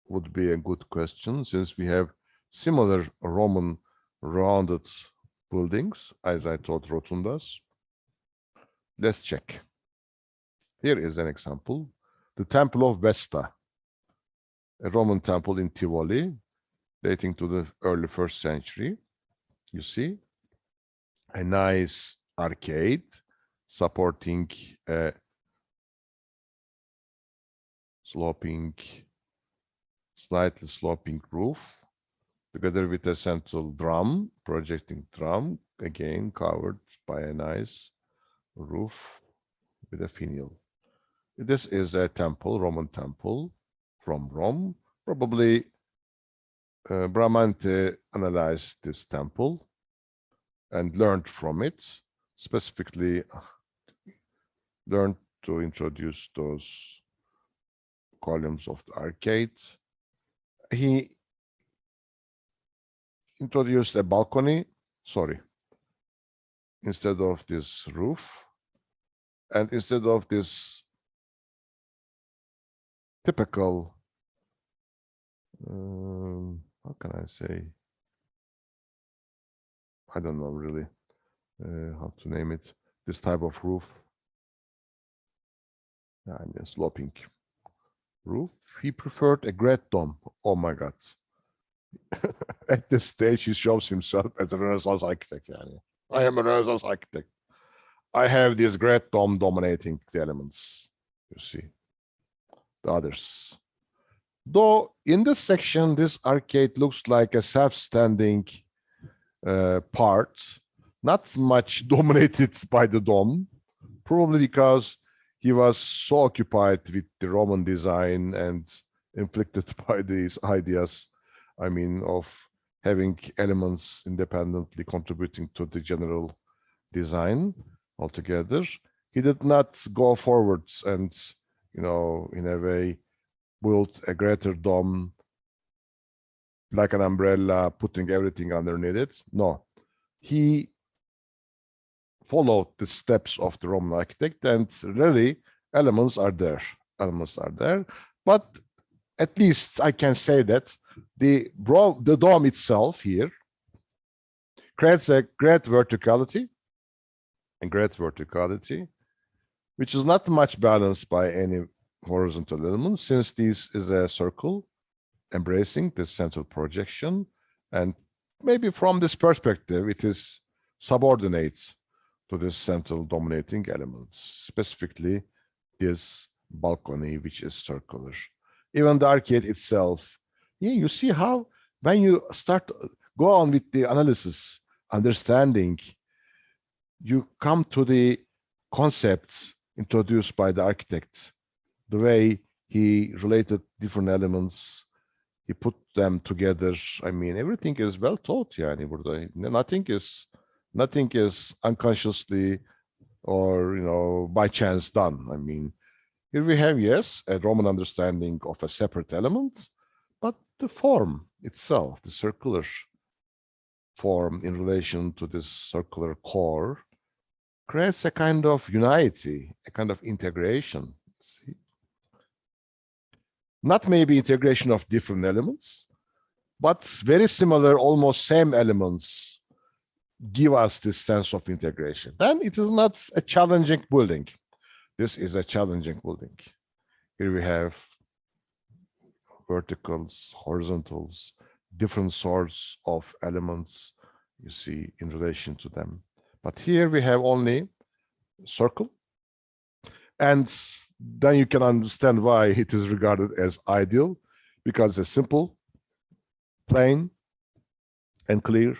Would be a good question, since we have similar Roman rounded buildings, as I taught rotundas. Let's check. Here is an example. The Temple of Vesta, a Roman temple in Tivoli, dating to the early 1st century. You see, a nice arcade supporting a slightly sloping roof, together with a central drum, projecting drum, again covered by a nice roof with a finial. This is a temple, Roman temple from Rome. Probably Bramante analyzed this temple and learned from it, specifically learned to introduce those columns of the arcade. He introduced a balcony, instead of this roof, and instead of this typical, how can I say? I don't know really how to name it. This type of roof, I mean, sloping roof. He preferred a great dome. Oh my God. At this stage, he shows himself as a Renaissance architect. I am a Renaissance architect. I have this great dome dominating the elements. You see, the others. Though in this section, this arcade looks like a self-standing part, not much dominated by the dome, probably because he was so occupied with the Roman design and inflicted by these ideas, I mean, of having elements independently contributing to the general design altogether. He did not go forwards and, in a way, build a greater dome like an umbrella, putting everything underneath it. No, he followed the steps of the Roman architect, and really elements are there. But at least I can say that the dome itself here creates a great verticality, which is not much balanced by any horizontal elements, since this is a circle embracing the central projection, and maybe from this perspective it is subordinate to this central dominating element, specifically this balcony, which is circular. Even the arcade itself, you see how when you go on with the analysis, understanding, you come to the concepts introduced by the architect, the way he related different elements, he put them together. I mean, everything is well taught. Nothing is unconsciously or by chance done. I mean, here we have, yes, a Roman understanding of a separate element, but the form itself, the circular form in relation to this circular core, creates a kind of unity, a kind of integration. See? Not maybe integration of different elements, but very similar, almost same elements give us this sense of integration. Then it is not a challenging building. This is a challenging building. Here we have verticals, horizontals, different sorts of elements you see in relation to them. But here we have only circle. And then you can understand why it is regarded as ideal, because it's simple, plain, and clear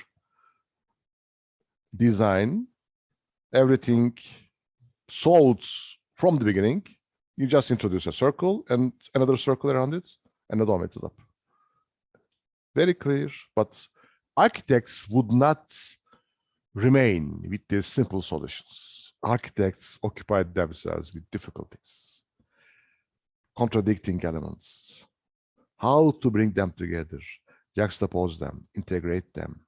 design. Everything solved from the beginning. You just introduce a circle and another circle around it, and the dome is up. Very clear, but architects would not remain with these simple solutions. Architects occupied themselves with difficulties, contradicting elements, how to bring them together, juxtapose them, integrate them,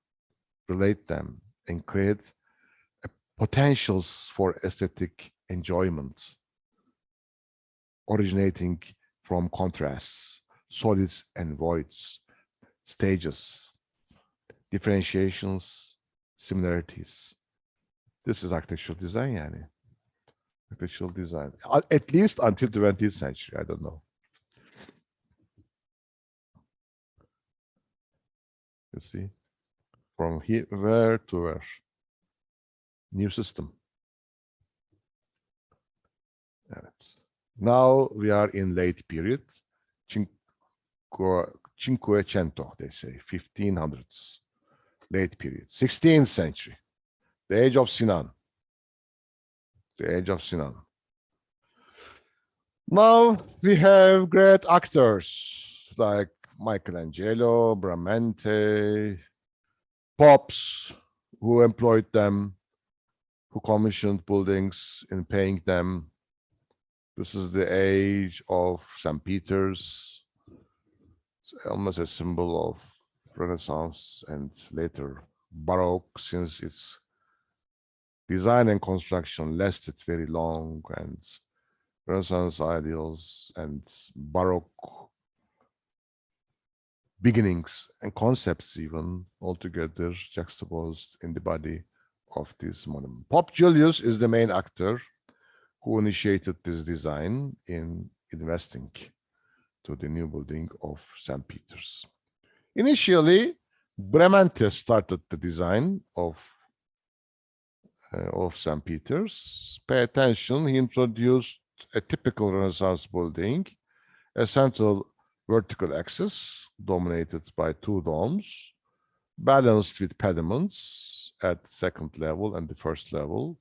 relate them, and create potentials for aesthetic enjoyment, originating from contrasts, solids and voids, stages, differentiations, similarities. This is architectural design, architectural design, at least until the 20th century. I don't know. You see, from here, where to where? New system. Evet. Now we are in late period. Cinquecento, they say, 1500s. Late period. 16th century. The age of Sinan. The age of Sinan. Now we have great actors like Michelangelo, Bramante, popes who employed them, who commissioned buildings in paying them. This is the age of St. Peter's. It's almost a symbol of Renaissance and later Baroque, since its design and construction lasted very long, and Renaissance ideals and Baroque beginnings and concepts even altogether juxtaposed in the body of this monument. Pope Julius is the main actor who initiated this design in investing to the new building of St. Peter's. Initially, Bramante started the design of St. Peter's. Pay attention, he introduced a typical Renaissance building, a central vertical axis dominated by two domes, balanced with pediments at the second level and the first level.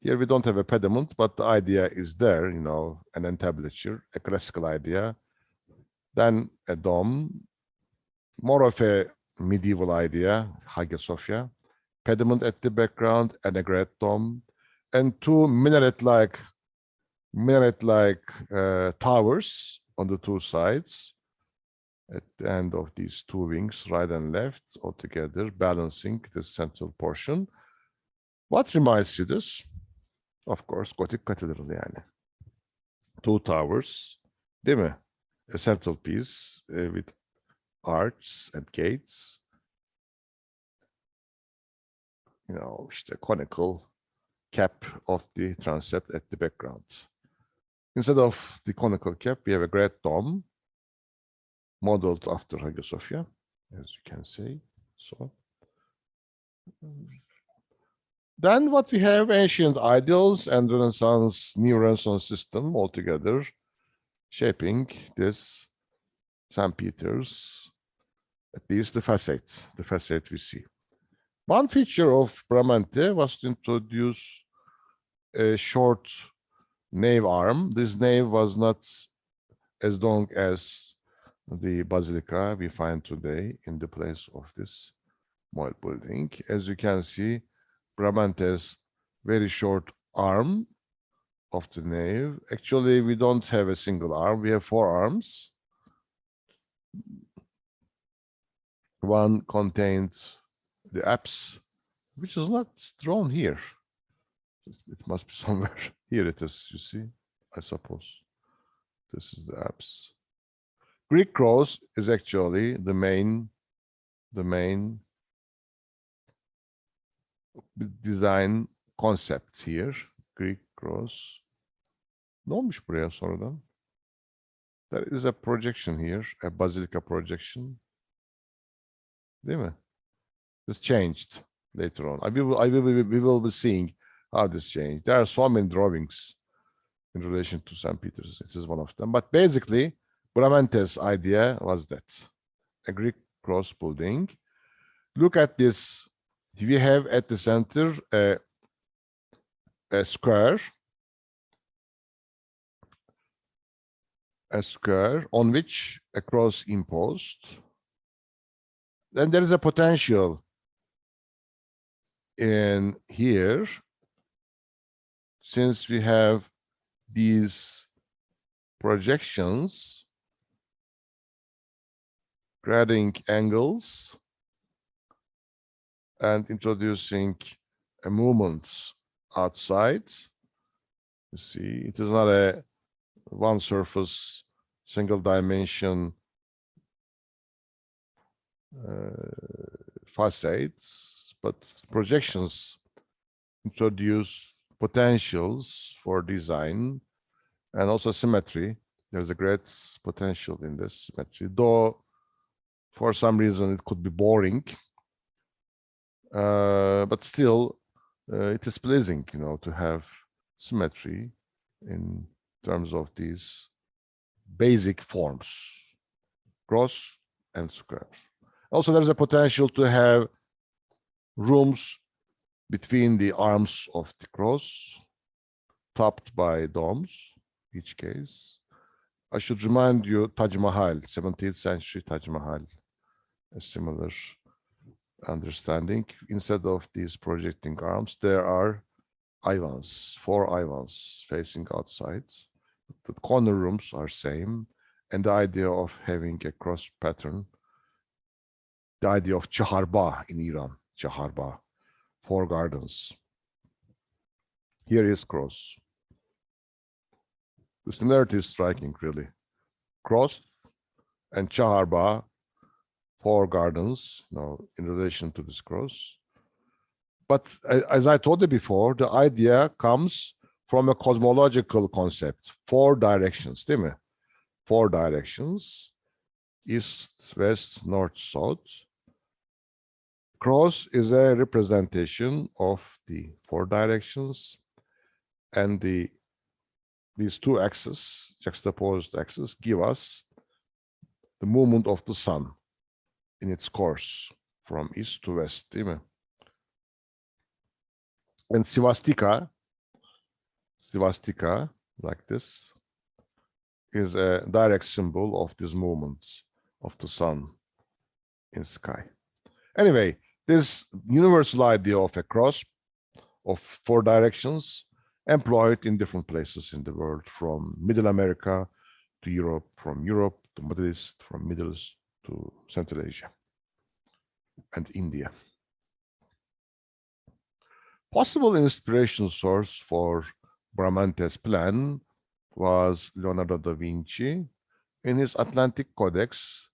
Here we don't have a pediment, but the idea is there, you know, an entablature, a classical idea, then a dome, more of a medieval idea, Hagia Sophia, pediment at the background and a great dome, and two minaret-like towers on the two sides at the end of these two wings, right and left, altogether balancing the central portion. What reminds you this? Of course, Gothic Cathedral yani. Two towers, değil mi? A central piece with arches and gates. You know, işte conical cap of the transept at the background. Instead of the conical cap, we have a great dome modeled after Hagia Sophia, as you can see. So, then what we have, ancient ideals and Renaissance, new Renaissance system altogether, shaping this St. Peter's, at least the facade we see. One feature of Bramante was to introduce a short nave arm. This nave was not as long as the basilica we find today in the place of this model building. As you can see, Bramante's very short arm of the nave. Actually, we don't have a single arm. We have four arms. One contains the apse, which is not drawn here. It must be somewhere. Here it is, you see, I suppose. This is the apse. Greek cross is actually the main design concept here. Greek cross. Ne olmuş buraya sonradan? There is a projection here, a basilica projection. Değil mi? This changed later on. We will be seeing how this changed. There are so many drawings in relation to St. Peter's. This is one of them. But basically, Bramante's idea was that a Greek cross building. Look at this. We have at the center a square on which a cross imposed. Then there is a potential in here, since we have these projections creating angles and introducing a movement outside. You see, it is not a one surface, single dimension facades, but projections introduce potentials for design and also symmetry. There's a great potential in this symmetry, though For some reason, it could be boring, but still, it is pleasing, to have symmetry in terms of these basic forms, cross and square. Also, there's a potential to have rooms between the arms of the cross, topped by domes, each case. I should remind you, Taj Mahal, 17th century Taj Mahal, a similar understanding. Instead of these projecting arms, there are ivans, 4 ivans facing outside. The corner rooms are same, and the idea of having a cross pattern, the idea of Chaharba in Iran, Chaharba, 4 gardens. Here is cross. The similarity is striking, really. Cross and Chaharba, 4 gardens, in relation to this cross. But as I told you before, the idea comes from a cosmological concept, 4 directions, değil mi? 4 directions, east, west, north, south. Cross is a representation of the 4 directions, and these 2 axes, juxtaposed axes, give us the movement of the sun in its course from east to west, değil mi? And swastika, like this, is a direct symbol of these movements of the sun in sky. Anyway, this universal idea of a cross of 4 directions employed in different places in the world, from Middle America to Europe, from Europe to Middle East, from Middle East to Central Asia and India. Possible inspiration source for Bramante's plan was Leonardo da Vinci. In his Atlantic Codex,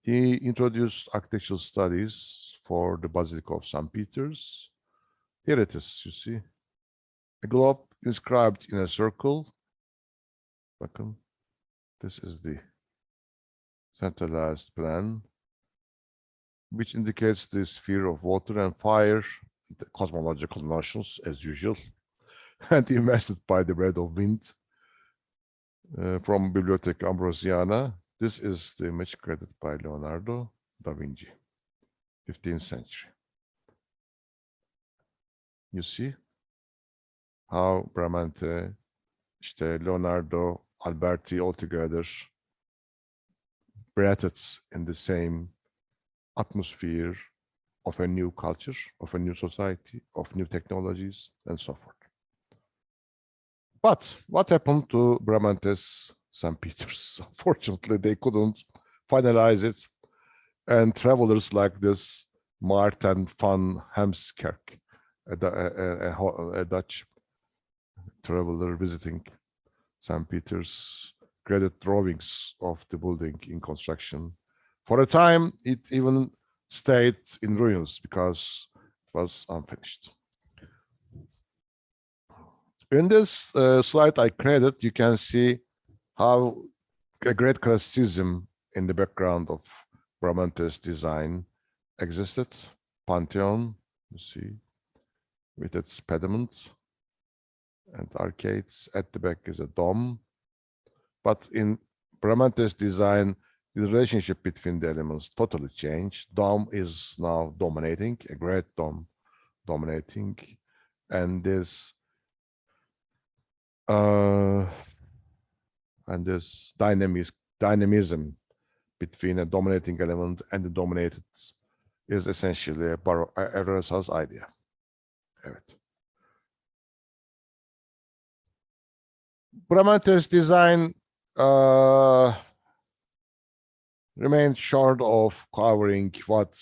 he introduced architectural studies for the Basilica of St. Peter's. Here it is, you see. A globe inscribed in a circle. This is the centralized plan, which indicates the sphere of water and fire, the cosmological notions as usual, and invested by the breath of wind from Bibliotheca Ambrosiana. This is the image created by Leonardo da Vinci, 15th century. You see how Bramante, Leonardo, Alberti altogether breathed in the same atmosphere of a new culture, of a new society, of new technologies, and so forth. But what happened to Bramante's St. Peter's? Unfortunately, they couldn't finalize it, and travelers like this Maarten van Heemskerk, a Dutch traveler visiting St. Peter's, created drawings of the building in construction. For a time, it even stayed in ruins because it was unfinished. In this slide I created, you can see how a great classicism in the background of Bramante's design existed. Pantheon, you see, with its pediment and arcades. At the back is a dome. But in Bramante's design, the relationship between the elements totally changed. Dome is now dominating, a great dome dominating, and this dynamism between a dominating element and the dominated is essentially a Renaissance idea. Evet. Bramante's design remained short of covering what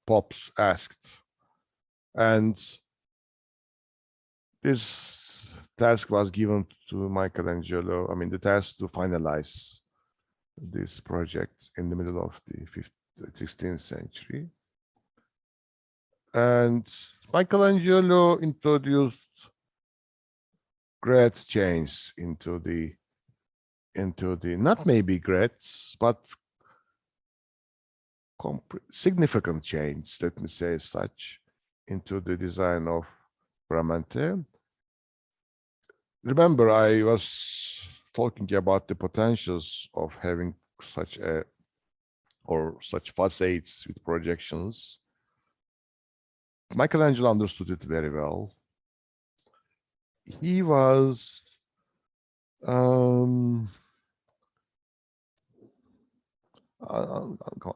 Pops asked, and this task was given to Michelangelo. I mean, the task to finalize this project in the middle of the 16th century. And Michelangelo introduced great change into the not maybe great, but significant change, let me say as such, into the design of Bramante. Remember, I was talking about the potentials of having such facades with projections. Michelangelo understood it very well. He was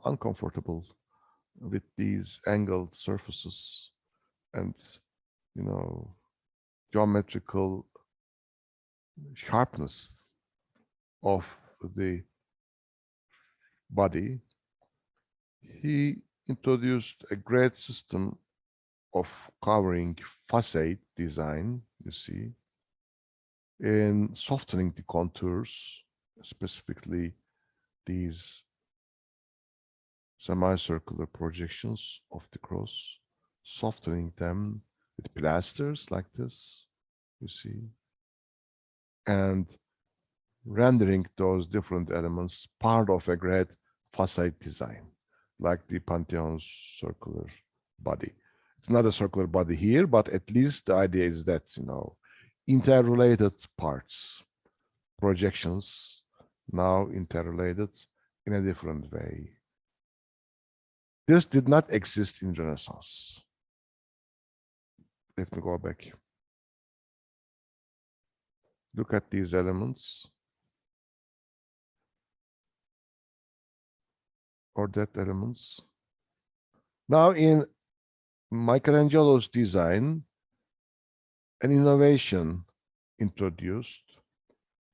uncomfortable with these angled surfaces and, geometrical sharpness of the body. He introduced a great system of covering facade design, you see, in softening the contours, specifically these semicircular projections of the cross, softening them with pilasters like this, you see, and rendering those different elements part of a great facade design, like the Pantheon's circular body. It's not a circular body here, but at least the idea is that, interrelated parts, projections, now interrelated in a different way. This did not exist in Renaissance. Let me go back. Look at these elements. Or that elements. Now in Michelangelo's design, an innovation introduced.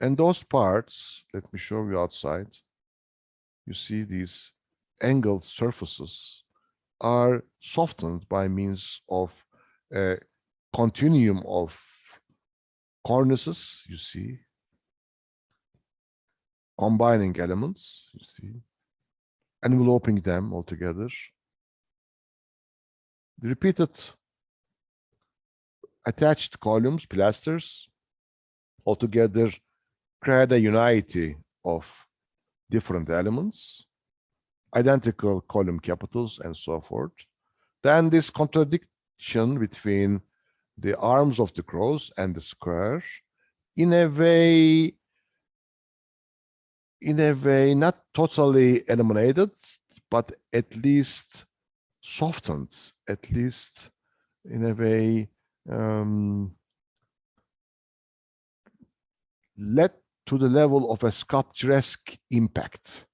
And those parts, let me show you outside. You see these angled surfaces are softened by means of a continuum of cornices, you see, combining elements, you see, enveloping them all together. The repeated attached columns, pilasters, altogether create a unity of different elements, identical column capitals, and so forth. Then this contradiction between the arms of the cross and the square, in a way not totally eliminated, but at least softened, at least in a way led to the level of a sculpturesque impact.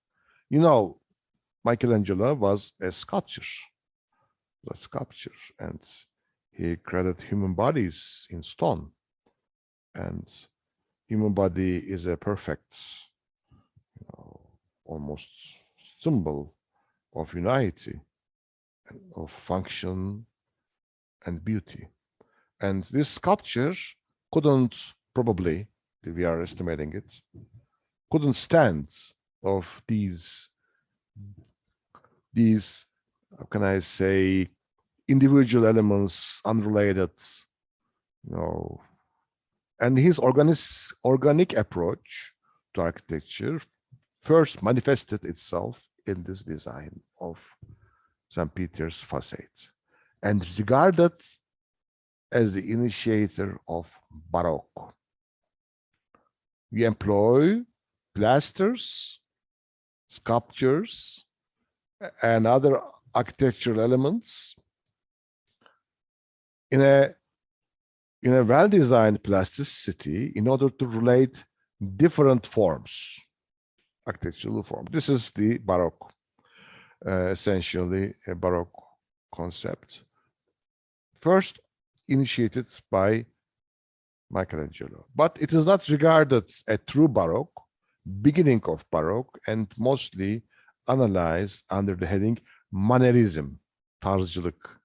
Michelangelo was a sculptor, and he created human bodies in stone. And human body is a perfect, almost symbol of unity, of function and beauty. And this sculpture couldn't, probably, we are estimating it, couldn't stand of these, how can I say, individual elements, unrelated, and his organic approach to architecture first manifested itself in this design of St. Peter's facade, and regarded as the initiator of Baroque. We employ pilasters, sculptures, and other architectural elements in a well-designed plasticity in order to relate different forms, architectural form. This is the Baroque, essentially a Baroque concept, first initiated by Michelangelo. But it is not regarded a true Baroque, beginning of Baroque, and mostly analyzed under the heading Mannerism, tarzcılık.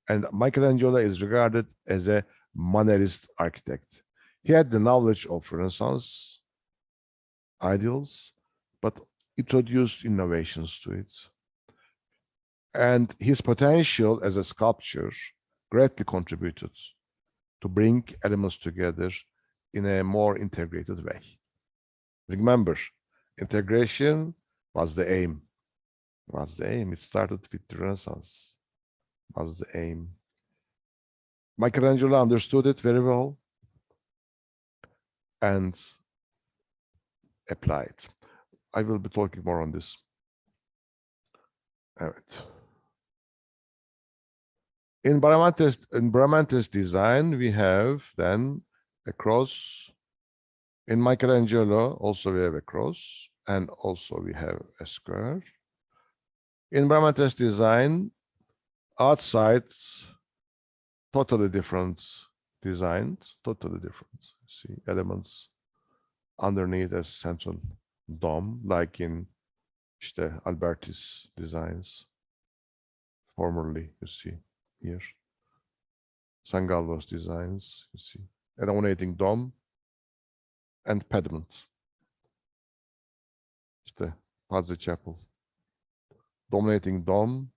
And Michelangelo is regarded as a Mannerist architect. He had the knowledge of Renaissance ideals, but introduced innovations to it. And his potential as a sculptor greatly contributed to bring elements together in a more integrated way. Remember, integration was the aim. What's the aim? It started with the Renaissance. What's the aim? Michelangelo understood it very well and applied. I will be talking more on this. Evet. In Bramantes's design, we have then a cross. In Michelangelo, also we have a cross, and also we have a square. In Bramantes's design, outside, totally different designs, totally different. See, elements underneath a central dome, like in işte Alberti's designs. Formerly, you see here. Sangallo's designs, you see. A dominating dome and pediment. İşte Pazzi Chapel. Dominating dome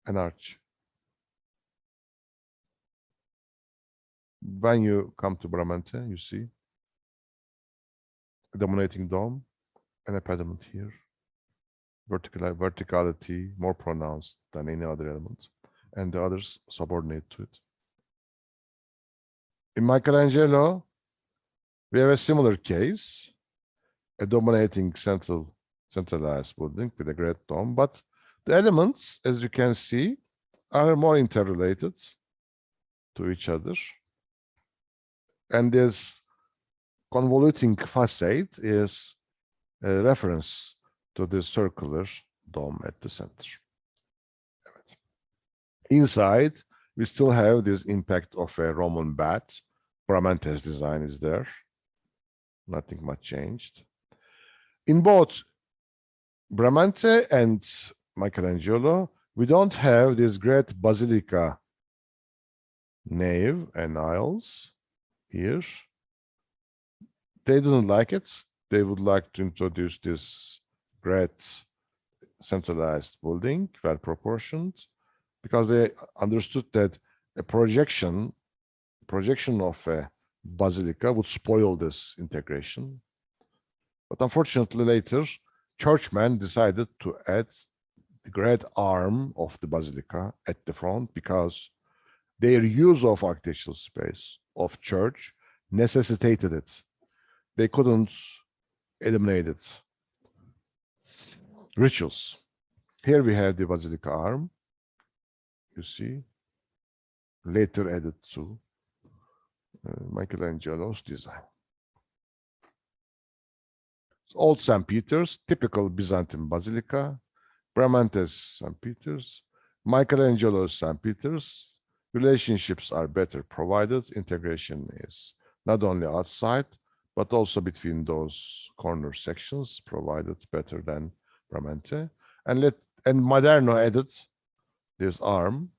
and arch. When you come to Bramante, you see a dominating dome and a pediment here. Verticality more pronounced than any other element, and the others subordinate to it. In Michelangelo, we have a similar case, a dominating centralized building with a great dome, but the elements, as you can see, are more interrelated to each other. And this convoluting facade is a reference to the circular dome at the center. Inside, we still have this impact of a Roman bat. Bramante's design is there. Nothing much changed. In both Bramante and Michelangelo, we don't have this great basilica nave and aisles here. They didn't like it. They would like to introduce this great centralized building, well proportioned, because they understood that a projection of a basilica would spoil this integration. But unfortunately, later, churchmen decided to add the great arm of the basilica at the front because their use of architectural space of church necessitated it. They couldn't eliminate it. Rituals. Here we have the basilica arm, you see, later added to Michelangelo's design. Old St. Peter's, typical Byzantine basilica, Bramante's St. Peter's, Michelangelo's St. Peter's. Relationships are better provided. Integration is not only outside, but also between those corner sections provided better than Bramante. And Maderno added this arm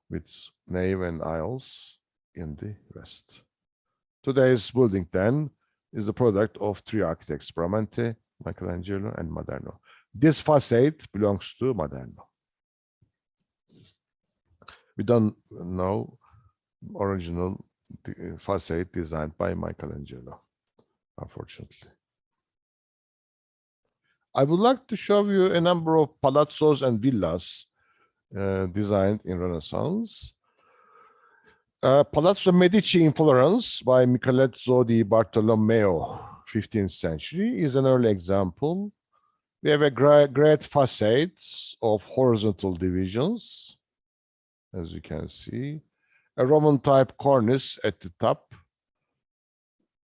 with nave and aisles in the west. Today's building then is a product of three architects, Bramante, Michelangelo, and Maderno. This facade belongs to Maderno. We don't know original facade designed by Michelangelo, unfortunately. I would like to show you a number of palazzos and villas designed in Renaissance. Palazzo Medici in Florence by Micheletto di Bartolomeo, 15th century, is an early example. We have a great facades of horizontal divisions, as you can see. A Roman type cornice at the top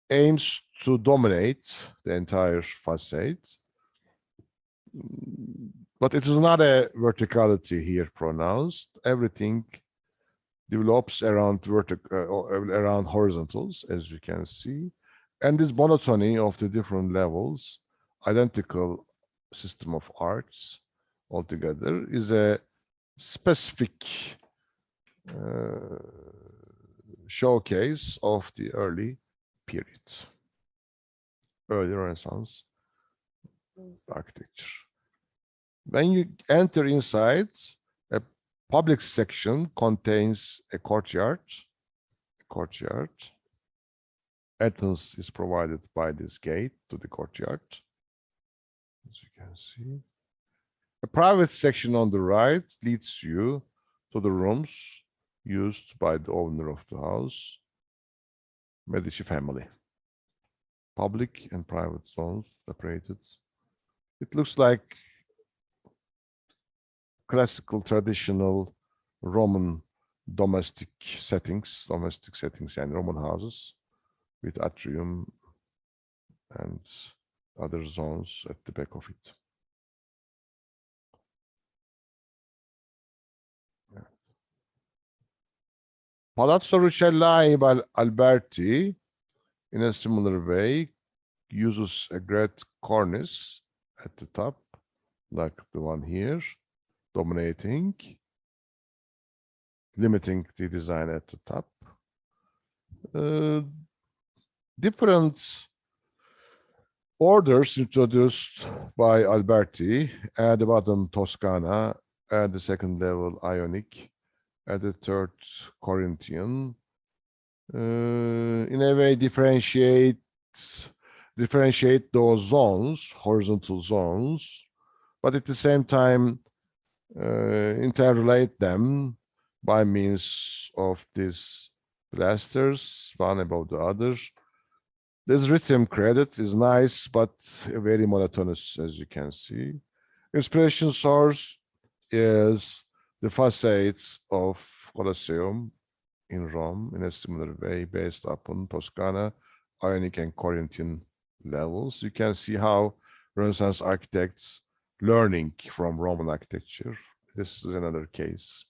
aims to dominate the entire facade. But it is not a verticality here pronounced. Everything develops around horizontals, as you can see. And this monotony of the different levels, identical system of arts altogether, is a specific showcase of the early period, early Renaissance architecture. When you enter inside, a public section contains a courtyard. Entrance is provided by this gate to the courtyard, as you can see. A private section on the right leads you to the rooms used by the owner of the house, Medici family. Public and private zones separated. It looks like classical, traditional Roman domestic settings and Roman houses with atrium and other zones at the back of it. Palazzo Rucellai by Alberti, in a similar way, uses a great cornice at the top, like the one here, dominating, limiting the design at the top. Different orders introduced by Alberti: at the bottom Toscana, at the second level Ionic, at the third Corinthian. In a way differentiate those zones, horizontal zones, but at the same time interrelate them by means of these pilasters, one above the other. This rhythm credit is nice, but very monotonous, as you can see. Inspiration source is the facades of Colosseum in Rome in a similar way, based upon Toscana, Ionic, and Corinthian levels. You can see how Renaissance architects learning from Roman architecture. This is another case.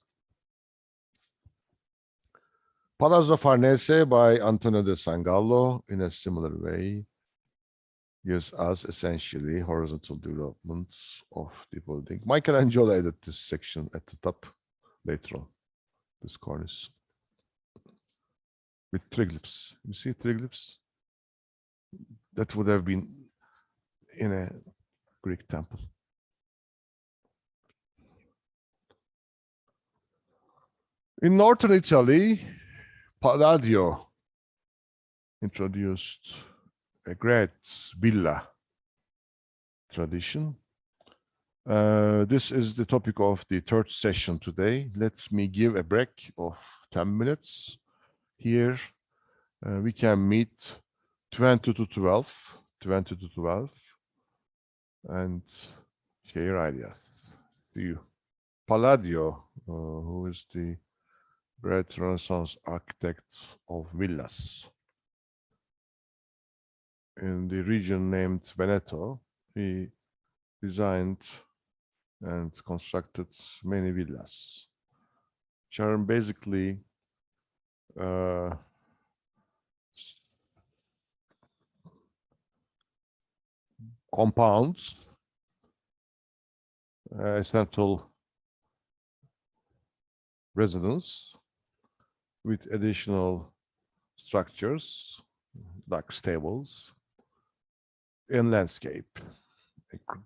Palazzo Farnese by Antonio de Sangallo, in a similar way, gives us essentially horizontal developments of the building. Michelangelo added this section at the top later on, this cornice, with triglyphs. You see triglyphs? That would have been in a Greek temple. In northern Italy, Palladio introduced a great villa tradition. This is the topic of the third session today. Let me give a break of 10 minutes. Here we can meet 20 to 12, and share ideas. See you. Palladio, who is the great Renaissance architect of villas in the region named Veneto, he designed and constructed many villas, which are basically compounds, central residence with additional structures like stables in landscape,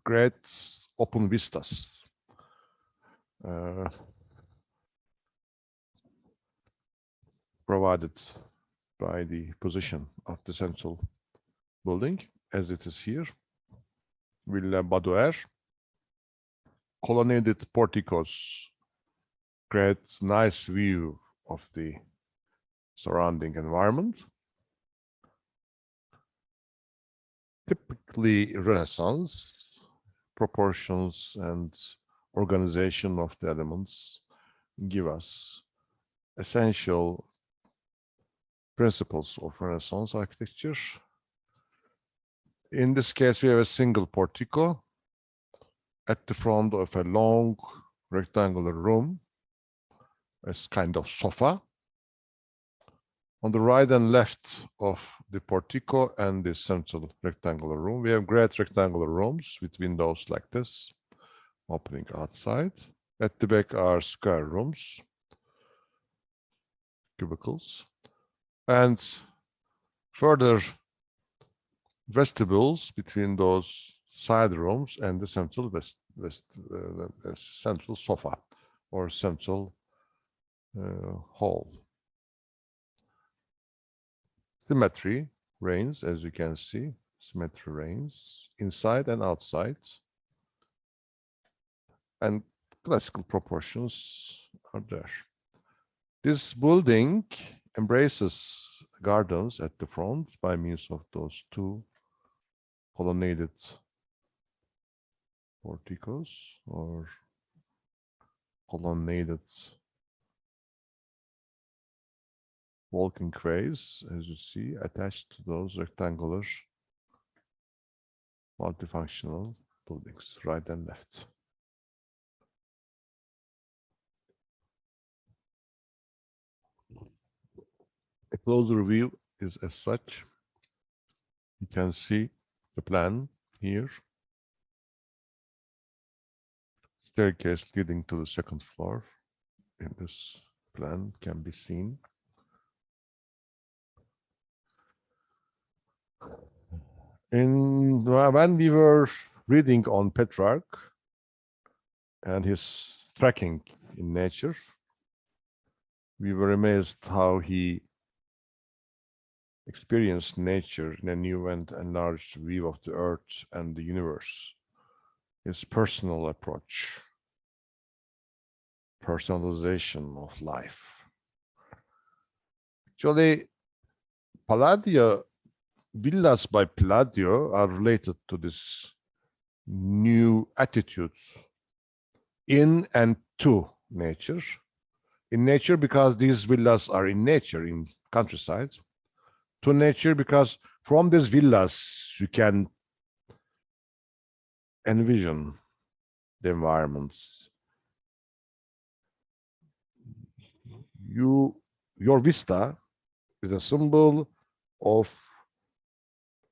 great open vistas. Provided by the position of the central building, as it is here. Villa Badoer, colonnaded porticos create nice view of the surrounding environment. Typically Renaissance, proportions and organization of the elements give us essential principles of Renaissance architecture. In this case, we have a single portico at the front of a long rectangular room, as kind of sofa. On the right and left of the portico and the central rectangular room, we have great rectangular rooms with windows like this, opening outside. At the back are square rooms, cubicles, and further vestibules between those side rooms and the central central sofa or central hall. Symmetry reigns, as you can see. Symmetry reigns inside and outside. and classical proportions are there. This building embraces gardens at the front by means of those two colonnaded porticos or colonnaded walking quays, as you see, attached to those rectangular multifunctional buildings, right and left. A closer view is as such. You can see the plan here. Staircase leading to the second floor in this plan can be seen. When we were reading on Petrarch and his trekking in nature, we were amazed how he experienced nature in a new and enlarged view of the earth and the universe. His personal approach, personalization of life. Actually, Palladio, villas by Palladio are related to this new attitude in and to nature. In nature, because these villas are in nature, in countryside. To nature, because from these villas, you can envision the environments. Your vista is a symbol of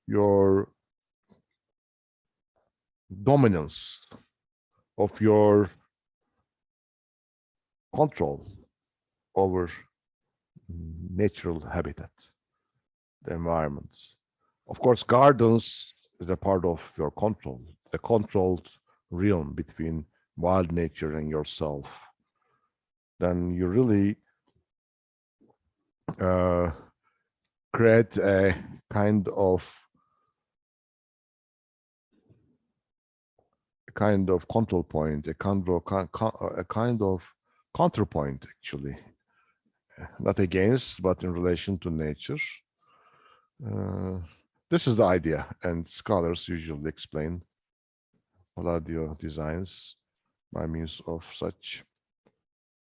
your dominance, of your control over natural habitat, the environments. Of course, gardens is a part of your control, the controlled realm between wild nature and yourself. Then you really create a kind of control point, a kind of counterpoint, actually, not against, but in relation to nature. This is the idea, and scholars usually explain Palladio designs by means of such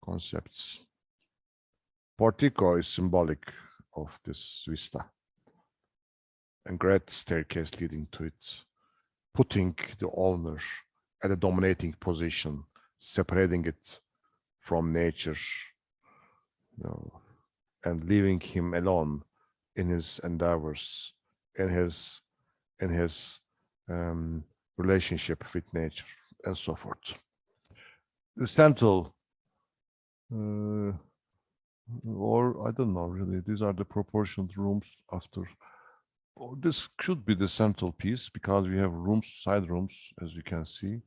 concepts. Portico is symbolic of this vista, and great staircase leading to it, putting the owner at a dominating position, separating it from nature, and leaving him alone in his endeavors, in his relationship with nature, and so forth. The central, or I don't know really, these are the proportioned rooms after. Oh, this should be the central piece because we have rooms, side rooms, as you can see,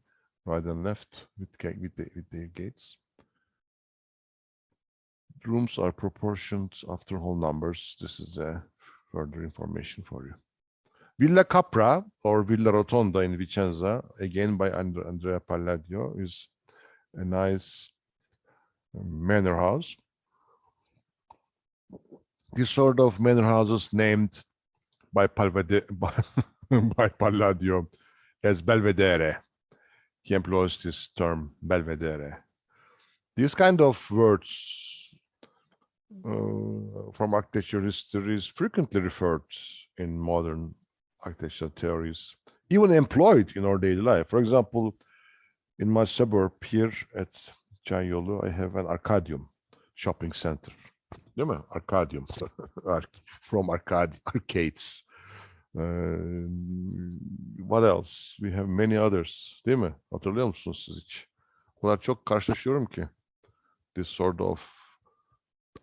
right and left with their gates. Rooms are proportioned after whole numbers. This is further information for you. Villa Capra or Villa Rotonda in Vicenza, again by Andrea Palladio, is a nice manor house. This sort of manor houses named by Palladio as Belvedere. He employs this term, Belvedere. These kind of words from architecture history is frequently referred in modern architectural theories, even employed in our daily life. For example, in my suburb here at Çayyolu, I have an Arcadium shopping center. Değil mi? Arcadium. From arcades. What else? We have many others. Değil mi? Hatırlıyor musunuz siz hiç? O kadar çok karşılaşıyorum ki. This sort of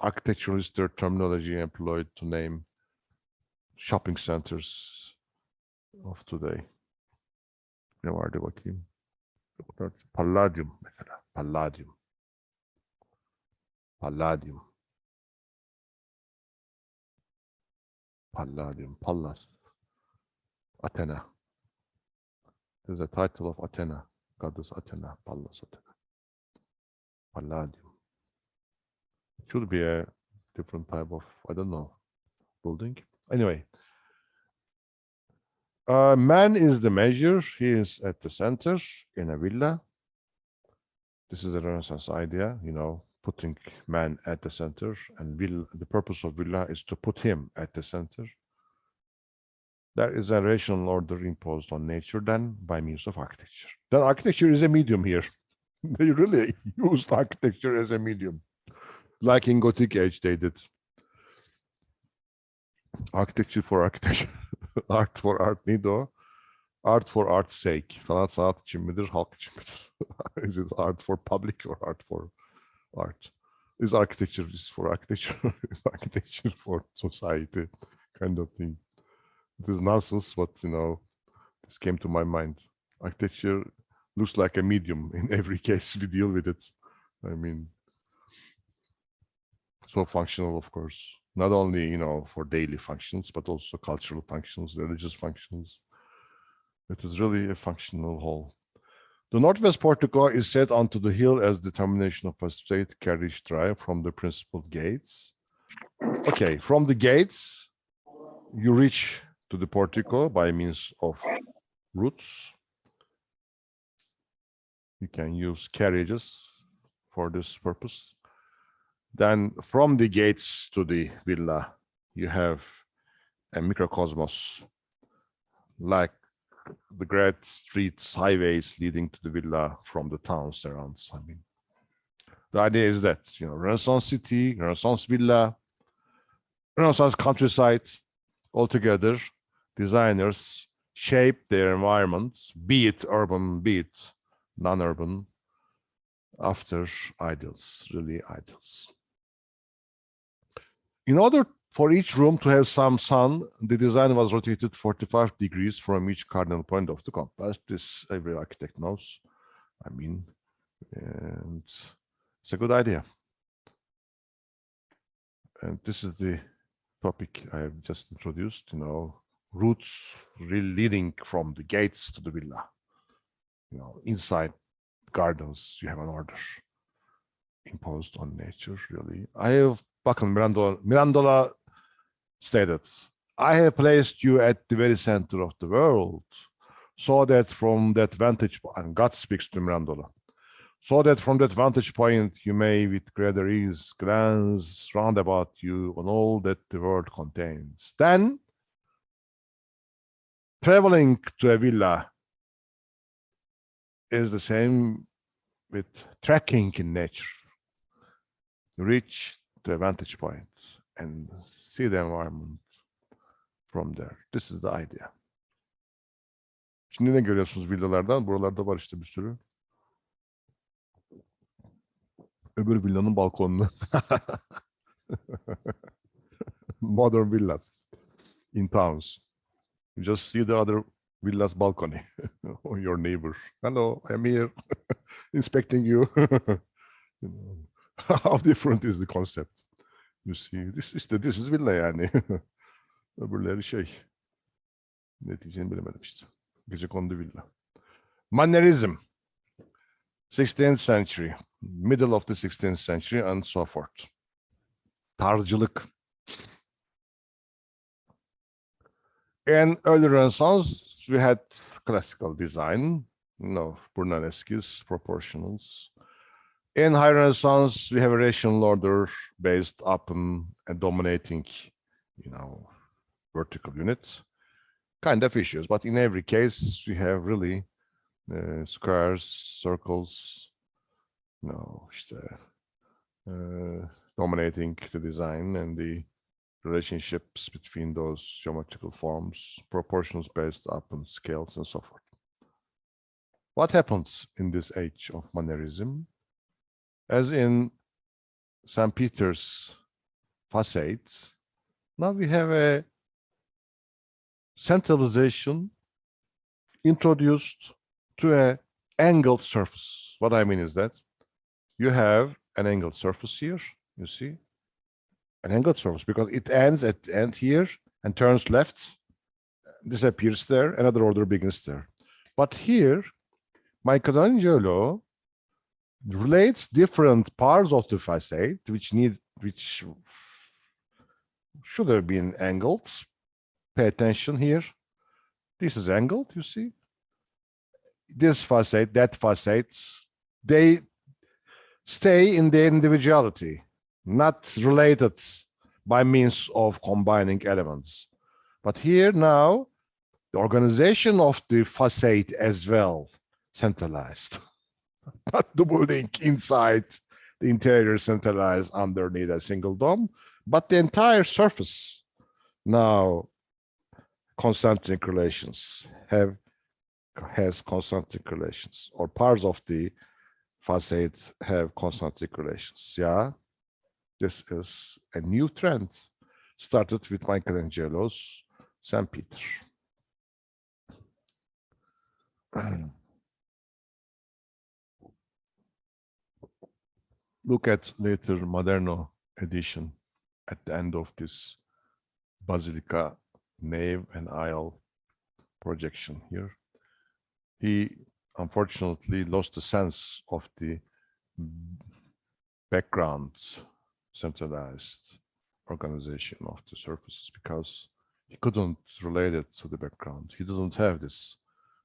architecturalist terminology employed to name shopping centers of today. Ne vardı bakayım? Palladium mesela. Palladium. Palladium. Palladium. Pallas. Athena. There's a title of Athena, goddess Athena, Pallas Athena. Palladium. It should be a different type of, I don't know, building. Anyway, man is the measure. He is at the center in a villa. This is a Renaissance idea, you know, putting man at the center, and the purpose of villa is to put him at the center. There is a rational order imposed on nature then by means of architecture. Then architecture is a medium here. They really used architecture as a medium. Like in Gothic age, they did. Architecture for architecture. Art for art neydi o? Art for art's sake. Sanat için midir, halk için midir? Is it art for public or art for art? Is architecture for architecture? Is architecture for society? Kind of thing. It is nonsense, but you know, this came to my mind. Architecture looks like a medium in every case we deal with it. I mean, so functional, of course, not only, you know, for daily functions, but also cultural functions, religious functions. It is really a functional whole. The northwest portico is set onto the hill as determination of a straight carriage drive from the principal gates. Okay, from the gates, you reach to the portico by means of routes. You can use carriages for this purpose. Then from the gates to the villa, you have a microcosmos, like the great streets, highways leading to the villa from the towns around. I mean, the idea is that, you know, Renaissance city, Renaissance villa, Renaissance countryside, altogether, designers shape their environments, be it urban, be it non-urban, after ideals, really ideals. In order for each room to have some sun, the design was rotated 45 degrees from each cardinal point of the compass. This every architect knows. I mean, and it's a good idea. And this is the topic I have just introduced, you know, routes really leading from the gates to the villa. You know, inside gardens, you have an order imposed on nature, really. Bakın Mirandola stated, I have placed you at the very center of the world, so that from that vantage point, and God speaks to Mirandola, so that from that vantage point you may with greater ease glance round about you on all that the world contains. Then, traveling to a villa is the same with trekking in nature. Reach the vantage point and see the environment from there. This is the idea. Şimdi ne görüyorsunuz villalardan? Buralarda var işte bir sürü. Öbür villanın balkonunu. Modern villas in towns. You just see the other villa's balcony or your neighbor. Hello, I'm here inspecting you. You know, how different is the concept? You see, this is villa yani. Öbürleri şey. Ne diyeceğimi bilemedim işte. Gecekondu villa. Mannerism. 16th century, middle of the 16th century and so forth. Tarzcılık. In early Renaissance, we had classical design, you know, Brunelleschi's, proportionals. In High Renaissance, we have a rational order based upon a dominating, you know, vertical units. Kind of issues, but in every case, we have really squares, circles, you know, dominating the design and the relationships between those geometrical forms, proportions based upon scales and so forth. What happens in this age of mannerism? As in St. Peter's facades, now we have a centralization introduced to an angled surface. What I mean is that you have an angled surface here, you see, an angled surface, because it ends at the end here and turns left, disappears there, another order begins there. But here, Michelangelo relates different parts of the facade which should have been angled. Pay attention here. This is angled, you see. This facade, that facade, they stay in their individuality, not related by means of combining elements. But here now, the organization of the facade as well, centralized. Not the building inside, the interior centralized underneath a single dome, but the entire surface now concentric relations has concentric relations, or parts of the facade have concentric relations. Yeah, this is a new trend started with Michelangelo's St. Peter. Look at later Moderno edition at the end of this basilica nave and aisle projection here. He unfortunately lost the sense of the background centralized organization of the surfaces because he couldn't relate it to the background. He didn't have this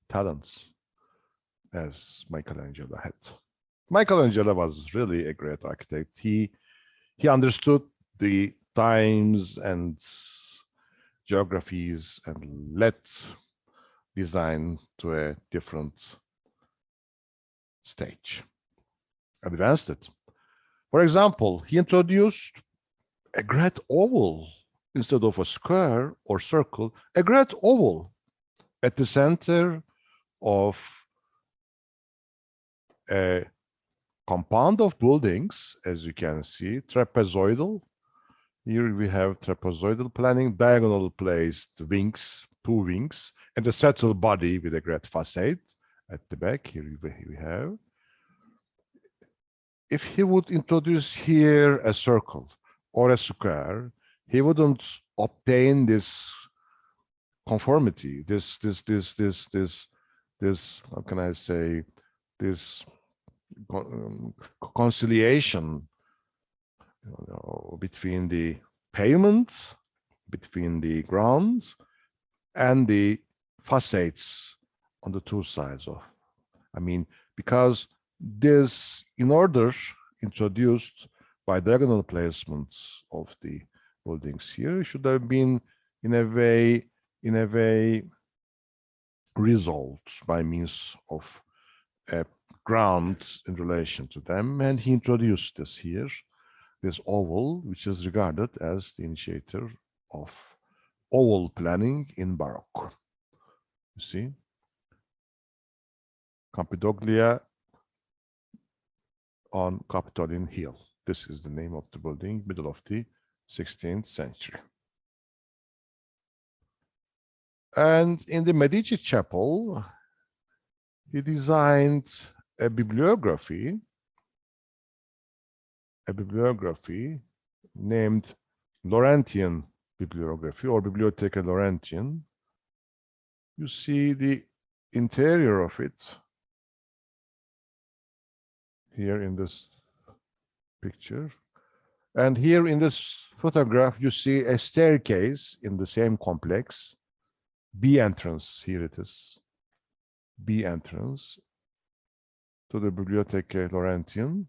talents as Michelangelo had. Michelangelo was really a great architect. He understood the times and geographies and led design to a different stage, advanced it. For example, he introduced a great oval instead of a square or circle, a great oval at the center of a compound of buildings, as you can see, trapezoidal. Here we have trapezoidal planning, diagonal placed wings, 2 wings, and a central body with a great facade at the back. Here we have. If he would introduce here a circle or a square, he wouldn't obtain this conformity, this, how can I say, this conciliation between the pavement, between the ground, and the facades on the 2 sides of. I mean, because this, in order introduced by diagonal placements of the buildings here, should have been in a way resolved by means of a ground in relation to them, and he introduced this here, this oval, which is regarded as the initiator of oval planning in Baroque. You see, Campidoglia on Capitoline Hill. This is the name of the building, middle of the 16th century. And in the Medici Chapel, he designed a bibliography named Laurentian bibliography or Bibliotheca Laurentian. You see the interior of it here in this picture. And here in this photograph, you see a staircase in the same complex. B entrance, here it is. B entrance to the Bibliotheca Laurentian.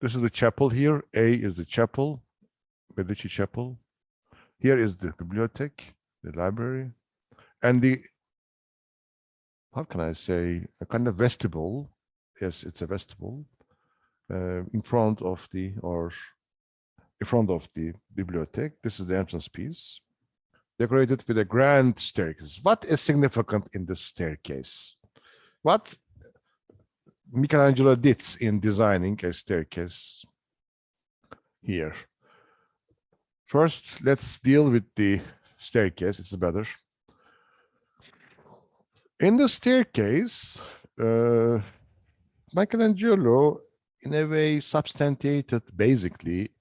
This is the chapel here. A is the chapel, Medici Chapel. Here is the bibliothèque, the library, and the, how can I say, a kind of vestibule. Yes, it's a vestibule in front of the bibliothèque. This is the entrance piece, decorated with a grand staircase. What is significant in this staircase? What Michelangelo did in designing a staircase here. First, let's deal with the staircase. It's better. In the staircase, Michelangelo, in a way, substantiated basically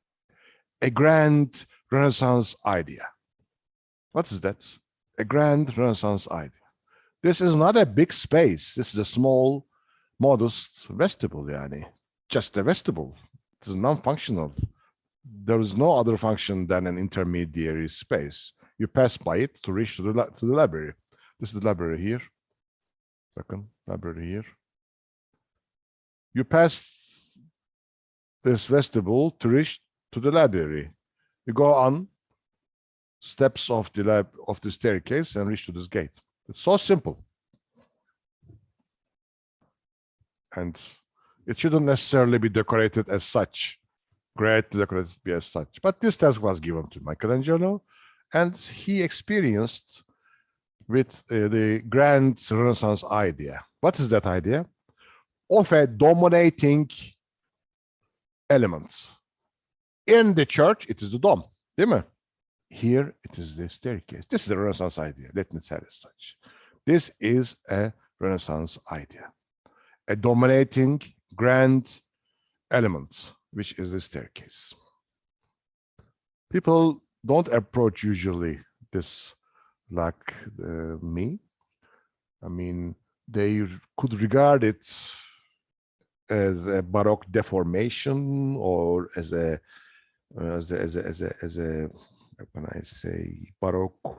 a grand Renaissance idea. What is that? A grand Renaissance idea. This is not a big space. This is a small, modest vestibule, yani. Just a vestibule. It is non-functional. There is no other function than an intermediary space. You pass by it to reach to the library. This is the library here. Second library here. You pass this vestibule to reach to the library. You go on steps of the staircase and reach to this gate. It's so simple. And it shouldn't necessarily be decorated as such. Great decorated to be as such. But this task was given to Michelangelo, and he experienced with the grand Renaissance idea. What is that idea? Of a dominating element. In the church, it is the dome, değil mi? Here, it is the staircase. This is a Renaissance idea. Let me say it as such. This is a Renaissance idea. A dominating grand element, which is the staircase. People don't approach usually this like me. I mean, they could regard it as a Baroque deformation or as a when I say Baroque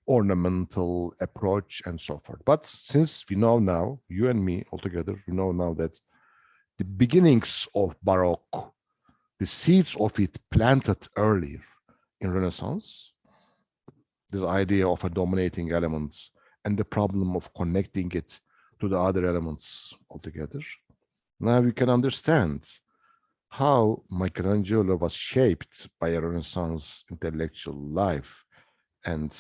ornamental approach and so forth. But since we know now, you and me altogether, we know now that the beginnings of Baroque, the seeds of it planted earlier in Renaissance, this idea of a dominating element and the problem of connecting it to the other elements altogether. Now we can understand how Michelangelo was shaped by a Renaissance intellectual life and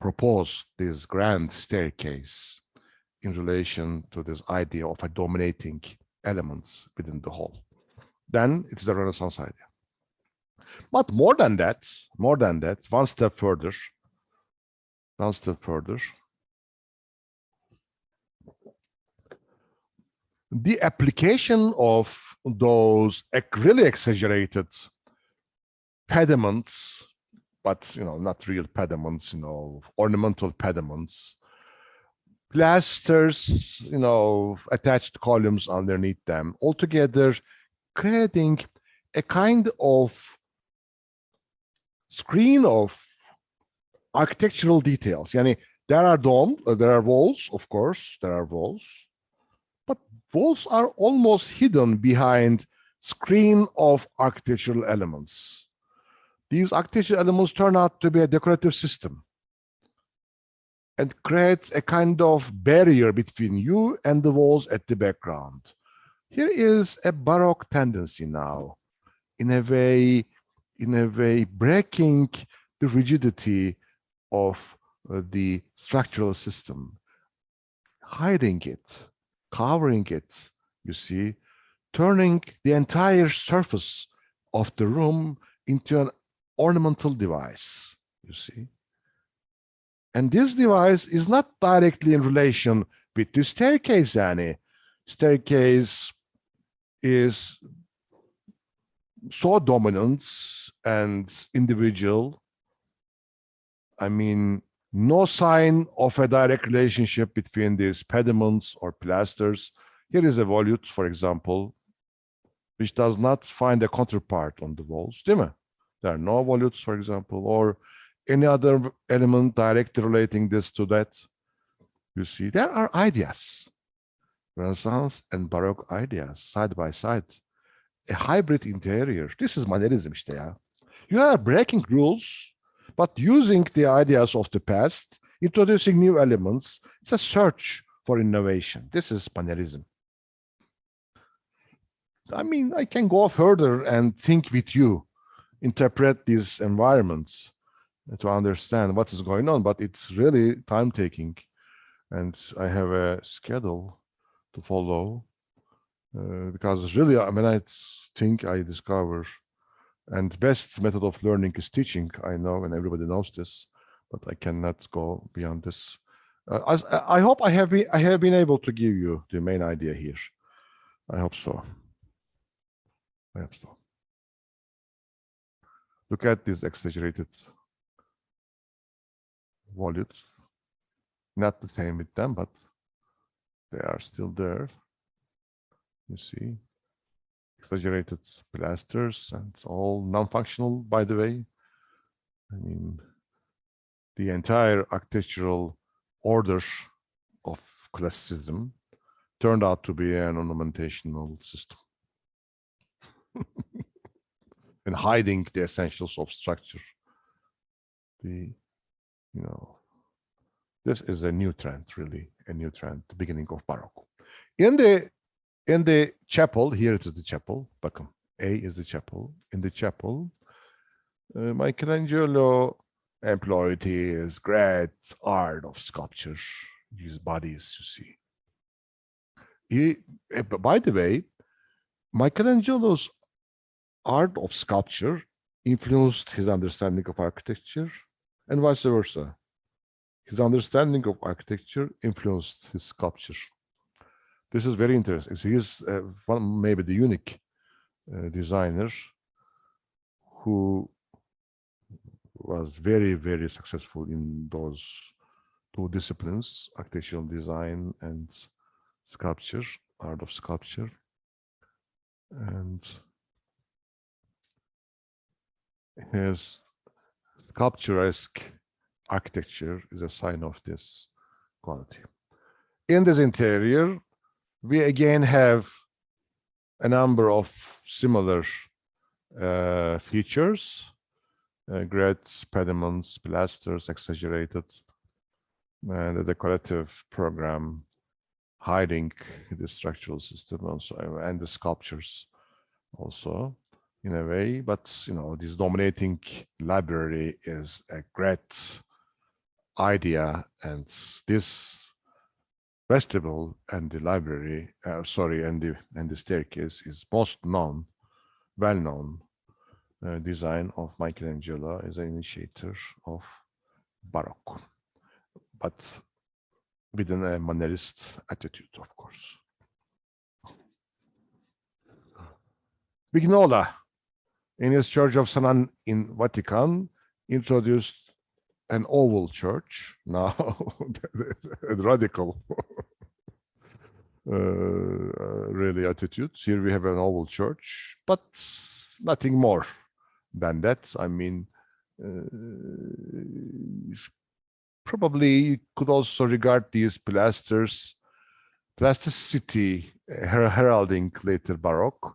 proposed this grand staircase in relation to this idea of a dominating element within the whole. Then it's a Renaissance idea. But more than that, one step further, the application of those really exaggerated pediments, but not real pediments, ornamental pediments, pilasters, attached columns underneath them, altogether creating a kind of screen of architectural details. Yani, there are there are walls, of course, there are walls, but walls are almost hidden behind screen of architectural elements. These architectural elements turn out to be a decorative system and create a kind of barrier between you and the walls at the background. Here is a Baroque tendency now, in a way breaking the rigidity of the structural system, hiding it, covering it, you see, turning the entire surface of the room into an ornamental device, you see. And this device is not directly in relation with the staircase, Annie. Staircase is so dominant and individual. I mean, no sign of a direct relationship between these pediments or pilasters. Here is a volute, for example, which does not find a counterpart on the walls. There are no volutes, for example, or any other element directly relating this to that. You see, there are ideas, Renaissance and Baroque ideas, side by side. A hybrid interior. This is Manierism işte ya. You are breaking rules, but using the ideas of the past, introducing new elements. It's a search for innovation. This is Manierism. I mean, I can go further and think with you, interpret these environments to understand what is going on, but it's really time-taking. And I have a schedule to follow. Because really, when I think I discover, and best method of learning is teaching, I know, and everybody knows this, but I cannot go beyond this. I hope I have been able to give you the main idea here. I hope so. I hope so. Look at these exaggerated volutes. Not the same with them, but they are still there. You see, exaggerated pilasters, and it's all non-functional, by the way. I mean, the entire architectural order of classicism turned out to be an ornamentational system and hiding the essentials of structure. This is a new trend, really, a new trend, the beginning of Baroque. In the chapel, here it is the chapel. Bakın, A is the chapel. In the chapel, Michelangelo employed his great art of sculpture, his bodies, you see. By the way, Michelangelo's art of sculpture influenced his understanding of architecture, and vice versa. His understanding of architecture influenced his sculpture. This is very interesting. He is maybe the unique designer who was very, very successful in those two disciplines, architectural design and sculpture, art of sculpture. And his sculpturesque architecture is a sign of this quality. In this interior, we again have a number of similar features, great pediments, pilasters, exaggerated, and a decorative program hiding the structural system also, and the sculptures also in a way. But this dominating library is a great idea, and this vestibule and the library, and the staircase is most known, well-known design of Michelangelo as an initiator of Baroque, but within a Mannerist attitude, of course. Vignola, in his Church of San Ann in Vatican, introduced an oval church, now a radical really attitude. Here we have an oval church, but nothing more than that. I mean, probably you could also regard these pilasters, plasticity, heralding later Baroque,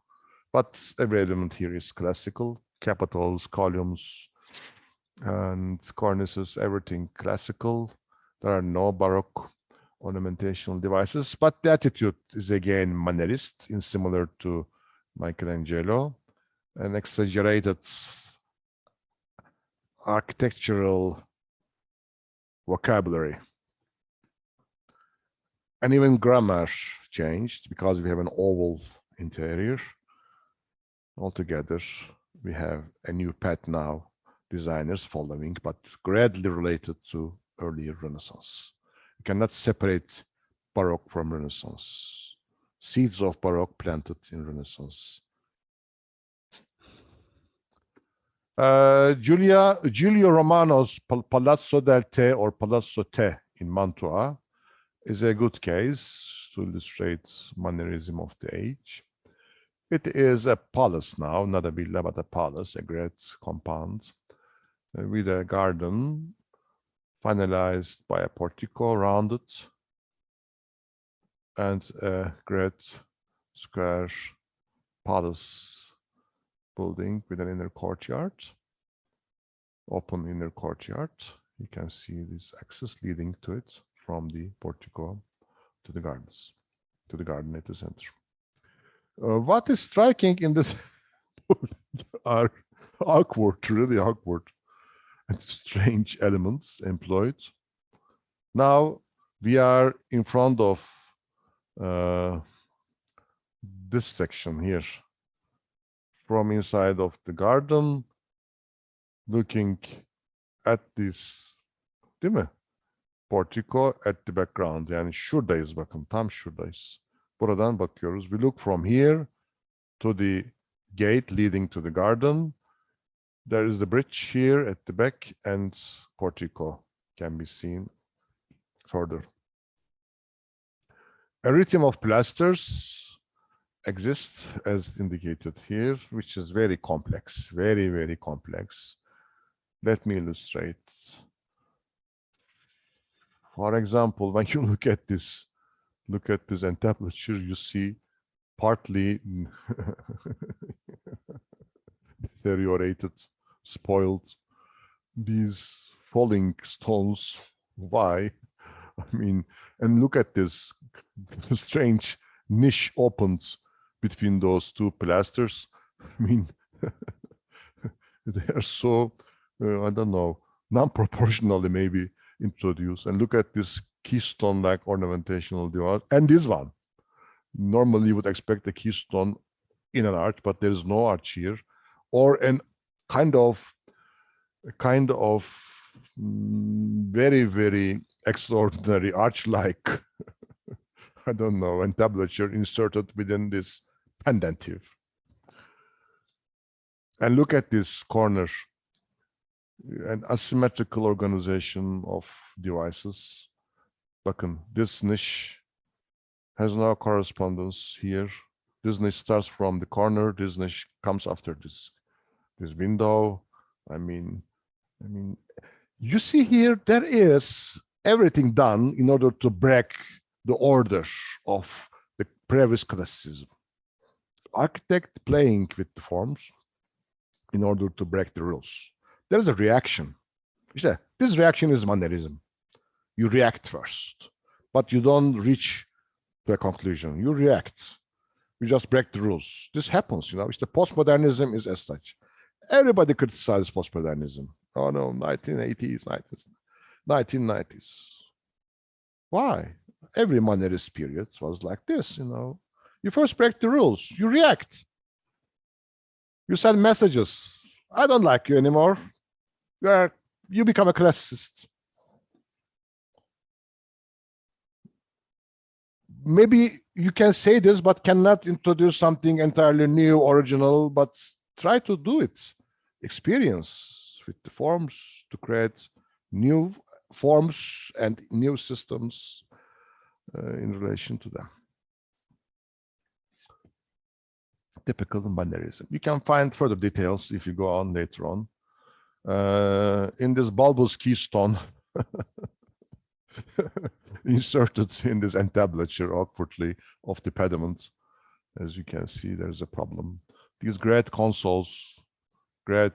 but every element here is classical, capitals, columns, and cornices, everything classical. There are no Baroque ornamentational devices, but the attitude is again Mannerist, in similar to Michelangelo, an exaggerated architectural vocabulary. And even grammar changed because we have an oval interior. Altogether, we have a new path now, designers following, but greatly related to earlier Renaissance. You cannot separate Baroque from Renaissance. Seeds of Baroque planted in Renaissance. Giulio Romano's Palazzo del Te or Palazzo Te in Mantua is a good case to illustrate Mannerism of the age. It is a palace now, not a villa, but a palace, a great compound with a garden finalized by a portico around it and a great square palace building with an inner courtyard, open inner courtyard. You can see this access leading to it from the portico to the gardens, to the garden at the center. What is striking in this are awkward, really awkward and strange elements employed. Now we are in front of this section here, from inside of the garden, looking at this, değil mi? Portico at the background. Yani şuradayız bakın, tam şuradayız. Buradan bakıyoruz. We look from here to the gate leading to the garden. There is the bridge here at the back, and portico can be seen further. A rhythm of pilasters exists as indicated here, which is very complex, very, very complex. Let me illustrate. For example, when you look at this entablature, you see partly deteriorated, spoiled, these falling stones. Why? I mean, and look at this strange niche opens between those two pilasters. I mean, they are so, I don't know, non-proportionally maybe introduced. And look at this keystone-like ornamentational device. And this one. Normally you would expect a keystone in an arch, but there is no arch here. Or an kind of very, very extraordinary arch-like, I don't know, entablature inserted within this pendentive. And look at this corner, an asymmetrical organization of devices. Bakın, this niche has no correspondence here. This niche starts from the corner. This niche comes after this window. I mean, you see here, there is everything done in order to break the order of the previous classicism. Architect playing with the forms in order to break the rules. There is a reaction. This reaction is mannerism. You react first, but you don't reach to a conclusion. You react. You just break the rules. This happens, you know. The postmodernism is as such. Everybody criticizes postmodernism. Oh no, 1980s, 1990s. Why? Every mannerist period was like this, you know. You first break the rules. You react. You send messages. I don't like you anymore. You become a classicist. Maybe you can say this, but cannot introduce something entirely new, original, but try to do it. Experience with the forms to create new forms and new systems in relation to them. Typical mannerism. You can find further details if you go on later on. In this bulbous keystone inserted in this entablature awkwardly of the pediment, as you can see, there's a problem. These great consoles, great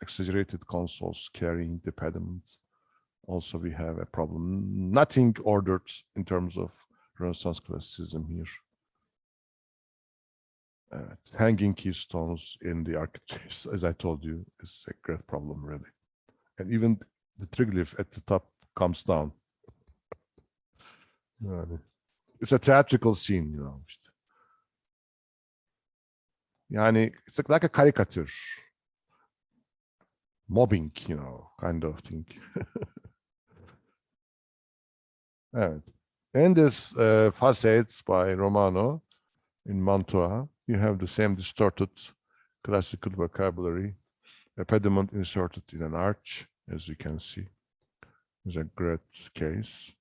exaggerated consoles carrying the pediment. Also, we have a problem. Nothing ordered in terms of Renaissance classicism here. Hanging keystones in the architecture, as I told you, is a great problem, really. And even the triglyph at the top comes down. It's a theatrical scene, you know. Yani, it's like a caricature. Mobbing, you know, kind of thing. Evet. In this facades by Romano in Mantua, you have the same distorted classical vocabulary, a pediment inserted in an arch, as you can see. It's a great case.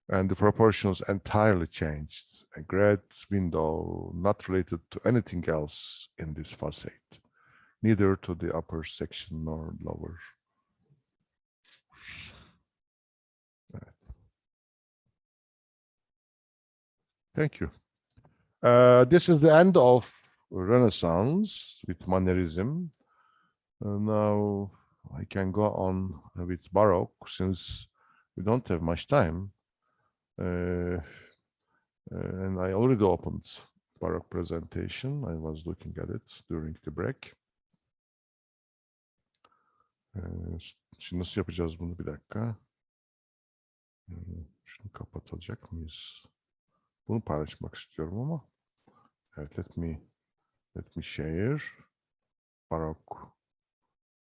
And the proportions entirely changed. A great window not related to anything else in this facade, neither to the upper section nor lower. Right. Thank you. This is the end of Renaissance with Mannerism. Now I can go on with Baroque since we don't have much time. And I already opened Baroque presentation. I was looking at it during the break. Şimdi nasıl yapacağız bunu? Bir dakika. Şunu kapatacak mıyız? Bunu paylaşmak istiyorum ama. Evet, let me share Baroque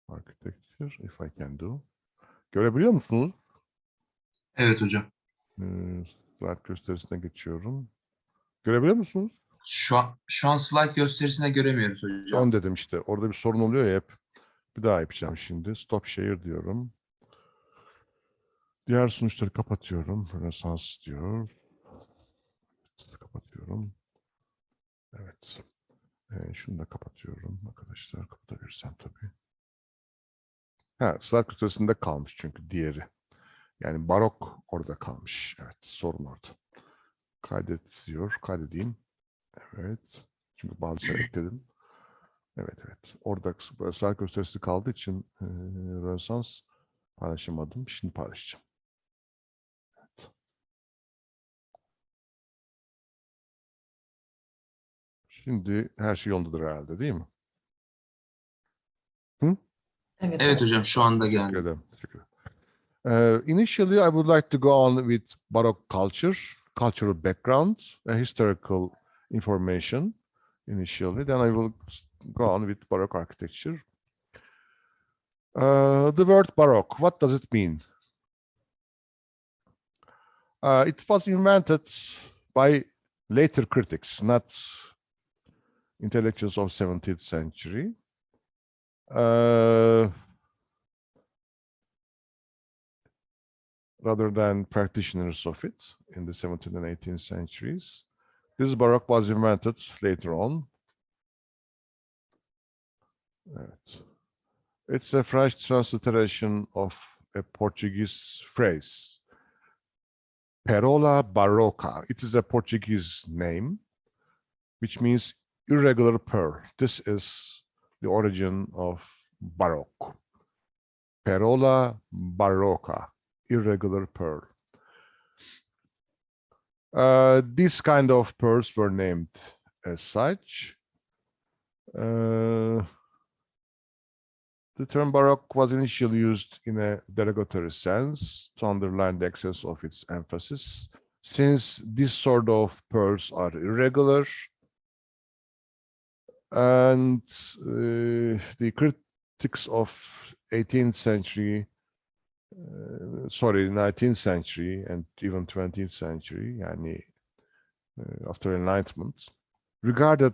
architecture if I can do. Görebiliyor musunuz? Evet hocam. Slide gösterisine geçiyorum. Görebiliyor musunuz? Şu an slide gösterisine göremiyoruz hocam. Onu dedim işte. Orada bir sorun oluyor ya hep. Bir daha yapacağım şimdi. Stop share diyorum. Diğer sonuçları kapatıyorum. Rönesans diyor. Kapatıyorum. Evet. Şunu da kapatıyorum arkadaşlar. Kapatabilirsem tabii. Ha, slide kütlesinde kalmış çünkü diğeri. Yani barok orada kalmış. Evet, sorun orada. Kaydet diyor. Kaydedeyim. Evet. Çünkü bazı şeyler ekledim. Evet, evet. Orada slide gösterisi kaldığı için Rönesans paylaşamadım. Şimdi paylaşacağım. Evet. Şimdi her şey yolundadır herhalde, değil mi? Hı? Evet Evet hocam. hocam şu anda Teşekkür geldi. ederim. Teşekkür ederim. Initially, I would like to go on with Baroque culture, cultural background, historical information initially. Then I will go on with Baroque architecture. The word Baroque, what does it mean? It was invented by later critics, not intellectuals of 17th century. Rather than practitioners of it in the 17th and 18th centuries. This Baroque was invented later on. Evet. It's a French transliteration of a Portuguese phrase, Perola Barroca. It is a Portuguese name, which means irregular pearl. This is the origin of Baroque. Perola Barroca, irregular pearl. These kind of pearls were named as such. The term Baroque was initially used in a derogatory sense to underline the excess of its emphasis. Since this sort of pearls are irregular, and the critics of 18th century, 19th century and even 20th century, yani after Enlightenment, regarded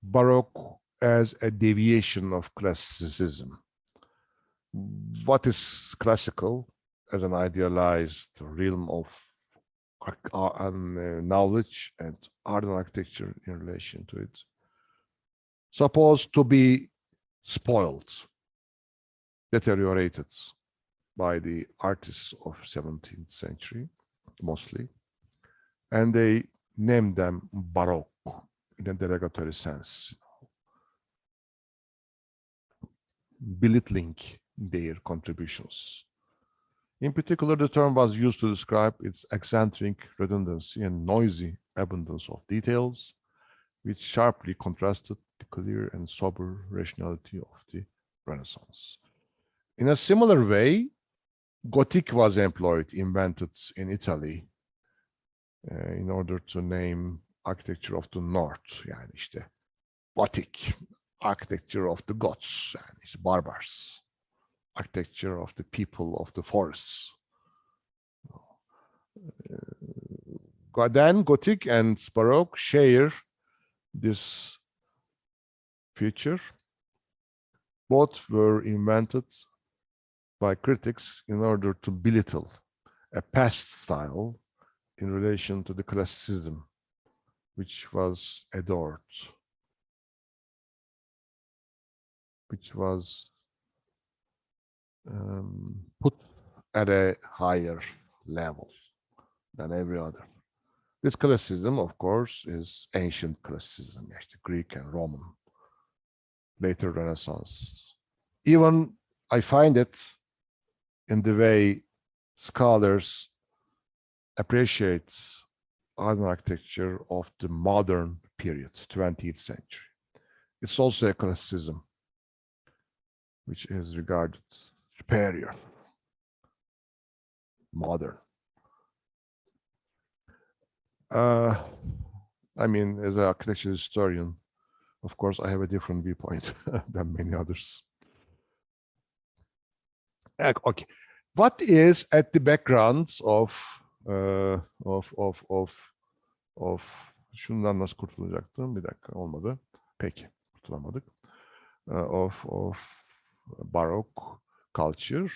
Baroque as a deviation of classicism. What is classical as an idealized realm of knowledge and art and architecture in relation to it, supposed to be spoiled, deteriorated by the artists of 17th century, mostly, and they named them Baroque in a derogatory sense, belittling their contributions. In particular, the term was used to describe its eccentric redundancy and noisy abundance of details, which sharply contrasted the clear and sober rationality of the Renaissance. In a similar way, Gothic was employed, invented in Italy, in order to name architecture of the North, yani işte Gothic, architecture of the Goths, yani işte barbars, architecture of the people of the forests. Then Gothic and Baroque share this feature. Both were invented by critics in order to belittle a past style in relation to the classicism, which was adored, which was put at a higher level than every other. This classicism, of course, is ancient classicism, the Greek and Roman, later Renaissance. Even I find it in the way scholars appreciate art and architecture of the modern period, 20th century. It's also a classicism, which is regarded superior, modern. I mean, as an architecture historian, of course, I have a different viewpoint than many others. Okay, what is at the background of şundan nasıl kurtulacaktım? Bir dakika, olmadı. Peki, kurtulamadık. Of Baroque culture.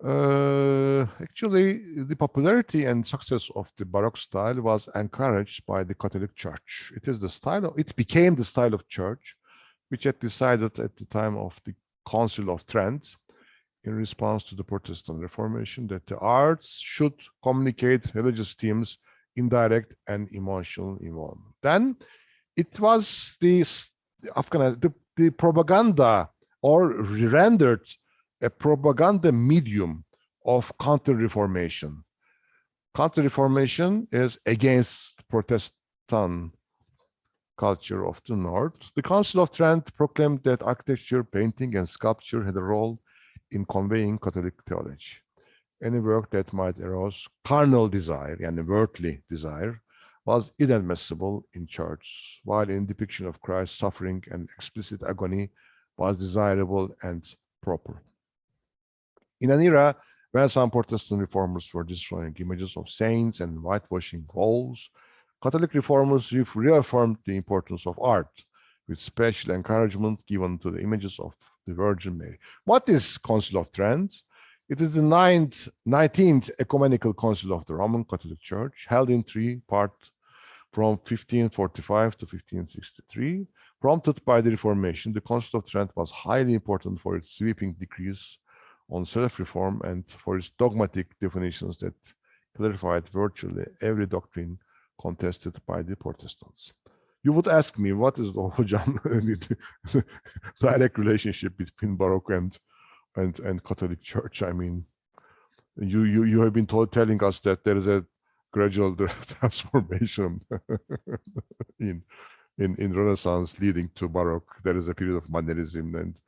Actually, the popularity and success of the Baroque style was encouraged by the Catholic Church. It became the style of church, which had decided at the time of the Council of Trent, in response to the Protestant Reformation, that the arts should communicate religious themes in direct and emotional involvement. Then it was the propaganda, or rendered a propaganda medium of counter-reformation. Counter-reformation is against Protestant culture of the North. The Council of Trent proclaimed that architecture, painting, and sculpture had a role in conveying Catholic theology. Any work that might arouse carnal desire and worldly desire was inadmissible in church, while in depiction of Christ's suffering and explicit agony was desirable and proper. In an era when some Protestant reformers were destroying images of saints and whitewashing walls, Catholic reformers reaffirmed the importance of art, with special encouragement given to the images of the Virgin Mary. What is Council of Trent? It is the 19th Ecumenical Council of the Roman Catholic Church, held in 3 parts from 1545 to 1563. Prompted by the Reformation, the Council of Trent was highly important for its sweeping decrees on self-reform and for its dogmatic definitions that clarified virtually every doctrine contested by the Protestants. You would ask me, what is the direct relationship between Baroque and Catholic Church? I mean, you have been telling us that there is a gradual transformation in Renaissance leading to Baroque. There is a period of modernism, and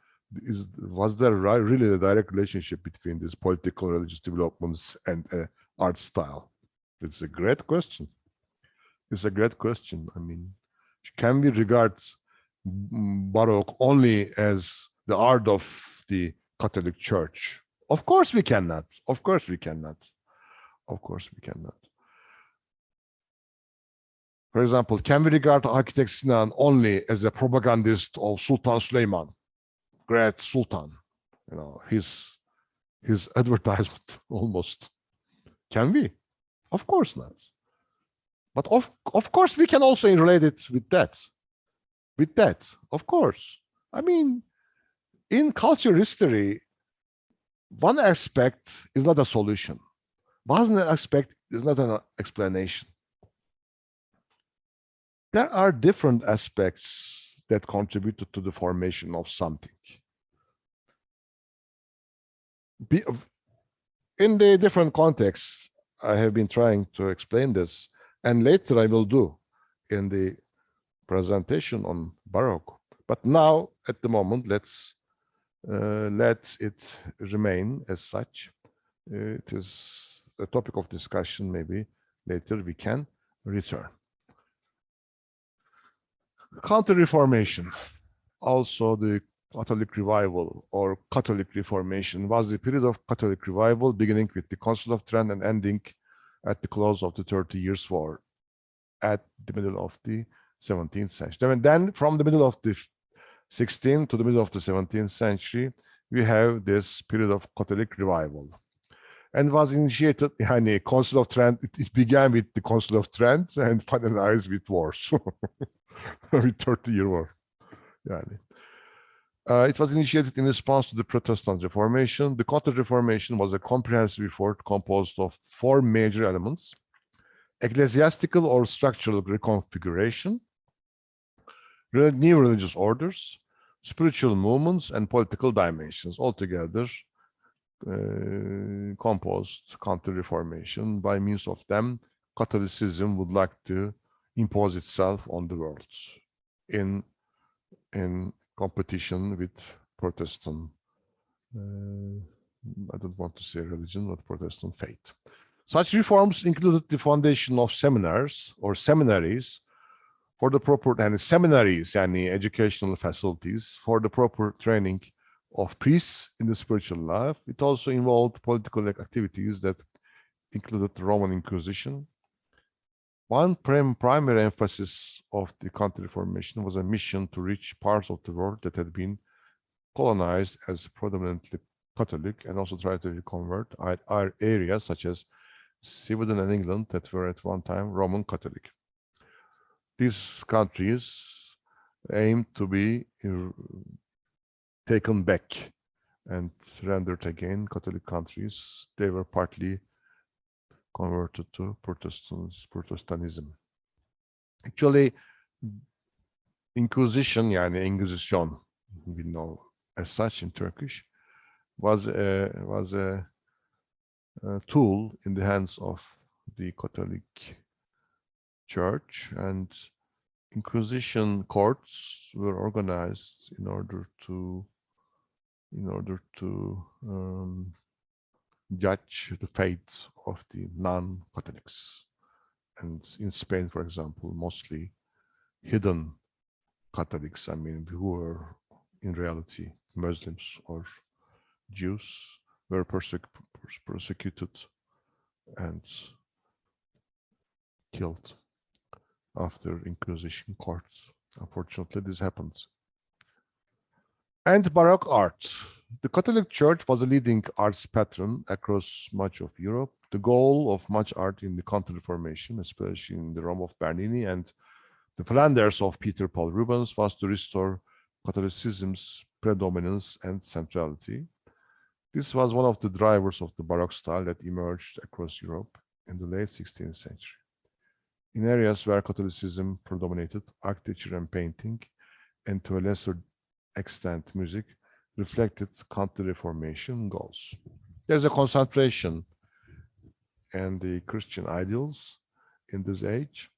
was there really a direct relationship between these political religious developments and art style? It's a great question. It's a great question. I mean, can we regard Baroque only as the art of the Catholic Church? Of course we cannot. Of course we cannot. Of course we cannot. For example, can we regard architect Sinan only as a propagandist of Sultan Süleyman, great Sultan? You know, his advertisement almost. Can we? Of course not. But of course we can also relate it with that. With that, of course. I mean, in culture history, one aspect is not a solution. One aspect is not an explanation. There are different aspects that contributed to the formation of something. In the different contexts, I have been trying to explain this, and later I will do in the presentation on Baroque. But now, at the moment, let's let it remain as such. It is a topic of discussion. Maybe later we can return. Counter-Reformation, also the Catholic Revival or Catholic Reformation, was the period of Catholic Revival beginning with the Council of Trent and ending at the close of the 30 Years' War at the middle of the 17th century. And then from the middle of the 16th to the middle of the 17th century, we have this period of Catholic Revival. And was initiated, Council of Trent, it began with the Council of Trent and finalized with wars, with 30-year war. It was initiated in response to the Protestant Reformation. The Counter-Reformation was a comprehensive effort composed of 4 major elements: ecclesiastical or structural reconfiguration, new religious orders, spiritual movements, and political dimensions, altogether composed Counter-Reformation. By means of them, Catholicism would like to impose itself on the world in competition with Protestant, I don't want to say religion, but Protestant faith. Such reforms included the foundation of seminars or seminaries for the proper, and seminaries and educational facilities for the proper training of priests in the spiritual life. It also involved political activities that included the Roman Inquisition. One primary emphasis of the Counter-Reformation was a mission to reach parts of the world that had been colonized as predominantly Catholic and also tried to convert our areas such as Sweden and England that were at one time Roman Catholic. These countries aimed to be taken back and rendered again Catholic countries. They were partly converted to Protestantism. Actually, Inquisition, yani Engizisyon, we know as such in Turkish, was a tool in the hands of the Catholic Church, and Inquisition courts were organized in order to judge the fate of the non-Catholics. And in Spain, for example, mostly hidden Catholics, I mean, who were in reality Muslims or Jews, were persecuted and killed after Inquisition courts. Unfortunately, this happens. And Baroque art. The Catholic Church was a leading arts patron across much of Europe. The goal of much art in the Counter-Reformation, especially in the Rome of Bernini and the Flanders of Peter Paul Rubens, was to restore Catholicism's predominance and centrality. This was one of the drivers of the Baroque style that emerged across Europe in the late 16th century. In areas where Catholicism predominated, architecture and painting, and to a lesser extent music, reflected Counter-Reformation goals. There's a concentration in the Christian ideals in this age,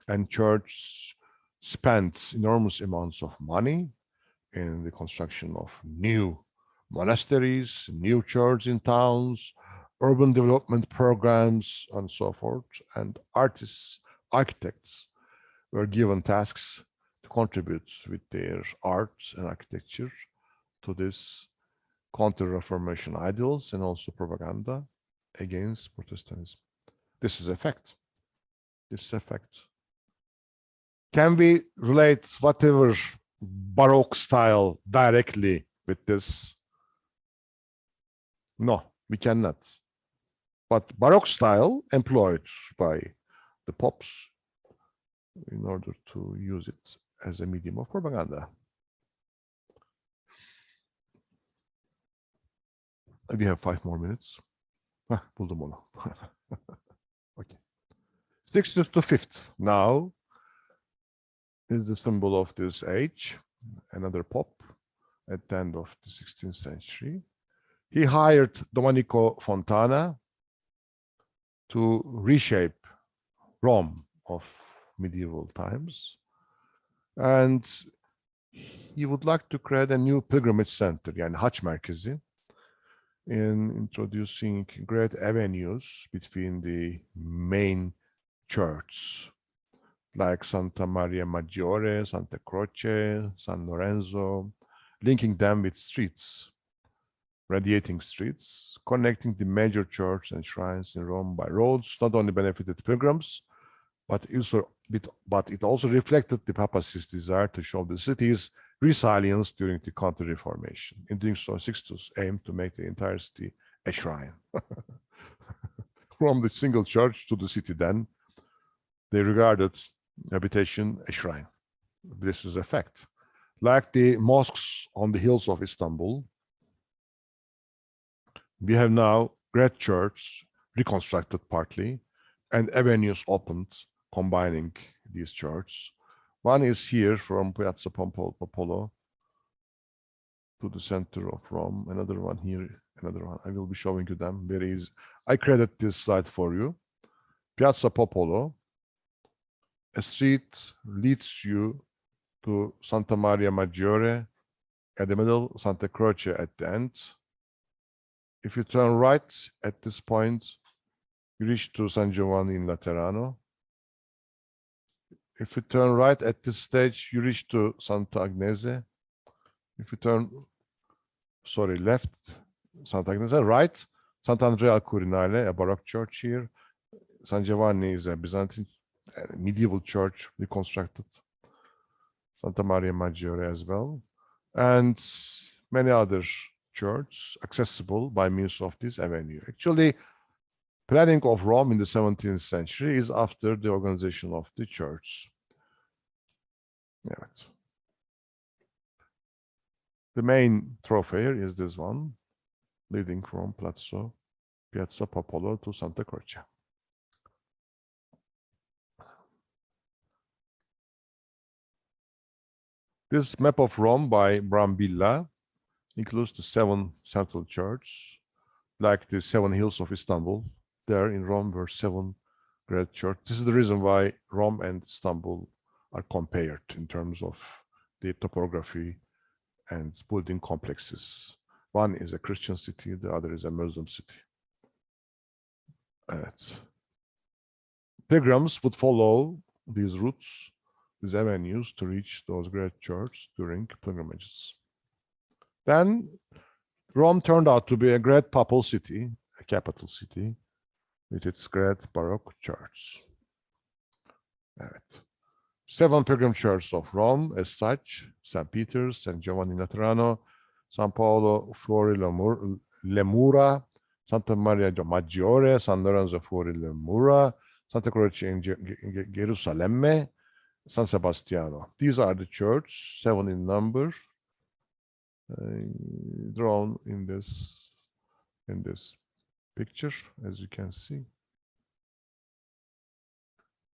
and church spent enormous amounts of money in the construction of new monasteries, new churches in towns, urban development programs, and so forth. And artists, architects were given tasks to contribute with their arts and architecture to this Counter-Reformation ideals and also propaganda against Protestantism. This is a fact. This is a fact. Can we relate whatever Baroque style directly with this? No, we cannot. But Baroque style employed by the popes in order to use it as a medium of propaganda. We have 5 more minutes. Buldum onu. Okay. 6th to 5th. Now is the symbol of this age. Another pope at the end of the 16th century. He hired Domenico Fontana to reshape Rome of medieval times. And he would like to create a new pilgrimage center, yani Haç Merkezi, in introducing great avenues between the main churches, like Santa Maria Maggiore, Santa Croce, San Lorenzo, linking them with streets, radiating streets, connecting the major churches and shrines in Rome by roads, not only benefited pilgrims, but it also reflected the papacy's desire to show the city's resilience during the Counter-Reformation. In doing so, Sixtus aimed to make the entire city a shrine. From the single church to the city then, they regarded habitation a shrine. This is a fact. Like the mosques on the hills of Istanbul, we have now great churches reconstructed partly and avenues opened combining these churches. One is here from Piazza Popolo to the center of Rome. Another one here, another one. I will be showing you them. There is, I credit this slide for you. Piazza Popolo, a street leads you to Santa Maria Maggiore at the middle, Santa Croce at the end. If you turn right at this point, you reach to San Giovanni in Laterano. If you turn right at this stage, you reach to Santa Agnese. If you turn, left, Santa Agnese, right, Sant'Andrea al Quirinale, a Baroque church here. San Giovanni is a Byzantine medieval church reconstructed. Santa Maria Maggiore as well. And many other church accessible by means of this avenue. Actually, planning of Rome in the 17th century is after the organization of the church. Evet. The main thoroughfare is this one, leading from Piazza Popolo to Santa Croce. This map of Rome by Brambilla includes the 7 central churches, like the 7 hills of Istanbul. There in Rome were 7 great churches. This is the reason why Rome and Istanbul are compared in terms of the topography and building complexes. One is a Christian city, the other is a Muslim city. Pilgrims would follow these routes, these avenues to reach those great churches during pilgrimages. Then Rome turned out to be a great papal city, a capital city, with its great Baroque church. Evet. 7 pilgrim churches of Rome as such: St. Peter's, St. Giovanni Laterano, San Paolo fuori le Mura, Santa Maria Maggiore, San Lorenzo fuori le Mura, Santa Croce in Gerusalemme, San Sebastiano. These are the churches, 7 in number, drawn in this picture, as you can see,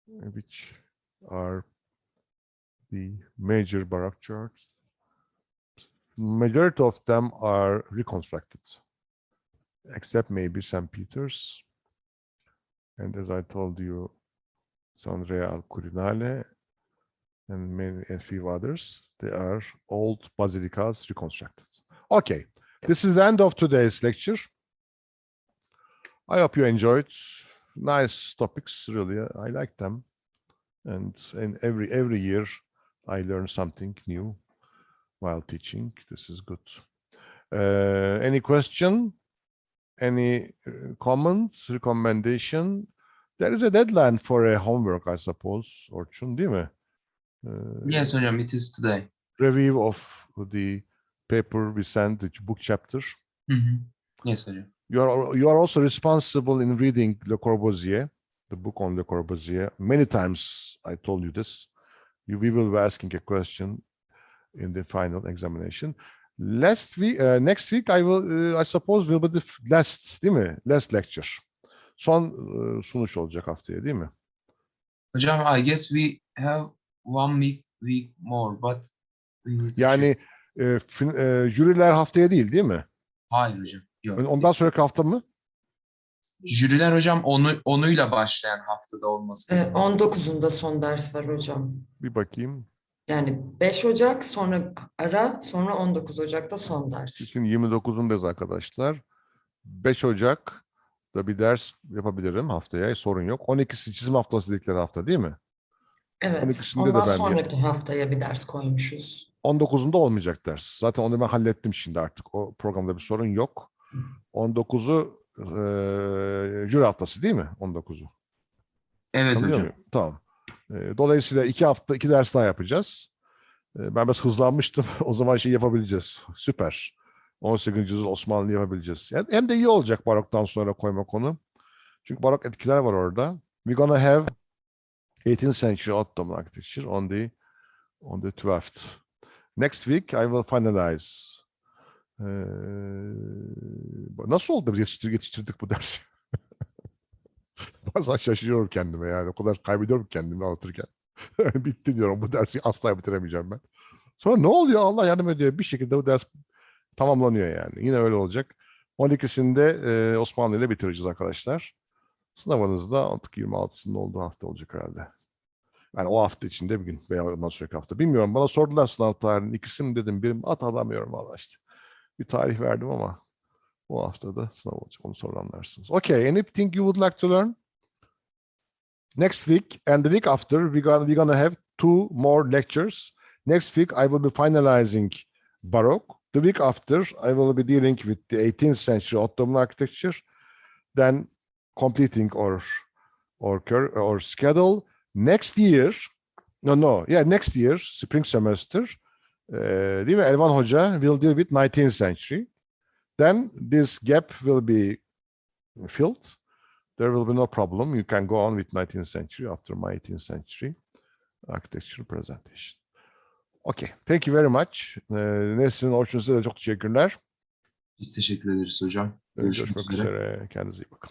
which are the major Baroque churches. Majority of them are reconstructed, except maybe St. Peter's, and as I told you, San Andrea al Quirinale, and a few others. They are old basilicas reconstructed. Okay, this is the end of today's lecture. I hope you enjoyed. Nice topics, really. I like them, and every year I learn something new while teaching. This is good. Any question? Any comments, recommendation? There is a deadline for a homework, I suppose, Orçun, değil mi? Yes, hocam, it is today. Review of the paper we sent, the book chapter. Yes, hocam. You are also responsible in reading Le Corbusier, the book on Le Corbusier. Many times I told you this. We will be asking a question in the final examination. Next week I suppose will be the last, değil mi? Last lecture. Son sunuş olacak haftaya, değil mi? Hocam, I guess we have 1 week more, but we need to Yani jüriler haftaya değil mi? Hayır hocam. Yok. Ondan sonraki hafta mı? Jüriler hocam onuyla başlayan haftada olması gerekiyor. 19'unda son ders var hocam. Bir bakayım. Yani 5 Ocak sonra ara, sonra 19 Ocak'ta son ders. Şimdi 29'undayız arkadaşlar. 5 Ocak'ta bir ders yapabilirim haftaya. Sorun yok. 12'si çizim haftası dedikleri hafta değil mi? Evet. 12'sinde de Ondan ben sonraki haftaya bir ders koymuşuz. 19'unda olmayacak ders. Zaten onu ben hallettim şimdi artık. O programda bir sorun yok. 19'u jüri haftası değil mi? 19'u. Evet Anlıyor hocam. muyum? Tamam. Dolayısıyla 2 ders daha yapacağız. Ben biraz hızlanmıştım. O zaman şey yapabileceğiz. Süper. 18. yüzyıl Osmanlı yapabileceğiz. Hem de iyi olacak Barok'tan sonra koymak onu. Çünkü Barok etkiler var orada. We're gonna have 18th century Ottoman architecture on the 12th. Next week I will finalize. Nasıl oldu biz yetiştirdik bu dersi? Bazen şaşırıyorum kendime yani. O kadar kaybediyorum kendimi anlatırken. Bitti diyorum. Bu dersi asla bitiremeyeceğim ben. Sonra ne oluyor? Allah yardım ediyor. Bir şekilde bu ders tamamlanıyor yani. Yine öyle olacak. 12'sinde Osmanlı ile bitireceğiz arkadaşlar. Sınavınız da artık 26'sında olduğu hafta olacak herhalde. Yani o hafta içinde bir gün veya ondan sonraki hafta. Bilmiyorum. Bana sordular sınav tarihini. İkisini dedim. Birim alamıyorum valla işte. Bir tarih verdim ama o haftada sınav olacak. Onu sonra anlarsınız. Okay. Anything you would like to learn? Next week and the week after, we're gonna have 2 more lectures. Next week, I will be finalizing Baroque. The week after, I will be dealing with the 18th century Ottoman architecture, then completing our schedule. Next year, next year, spring semester, değil mi? Elvan Hoca will deal with 19th century. then this gap will be filled. There will be no problem. You can go on with 19th century after my 18th century architectural presentation. Okay, thank you very much. Nesrin, Orçun, size de çok teşekkürler. Biz teşekkür ederiz hocam. Görüşmek üzere. Kendinize iyi bakın.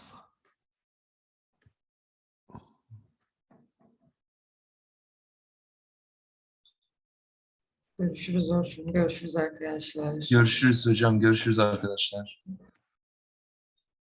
Görüşürüz Orçun. Görüşürüz arkadaşlar. Görüşürüz hocam. Görüşürüz arkadaşlar.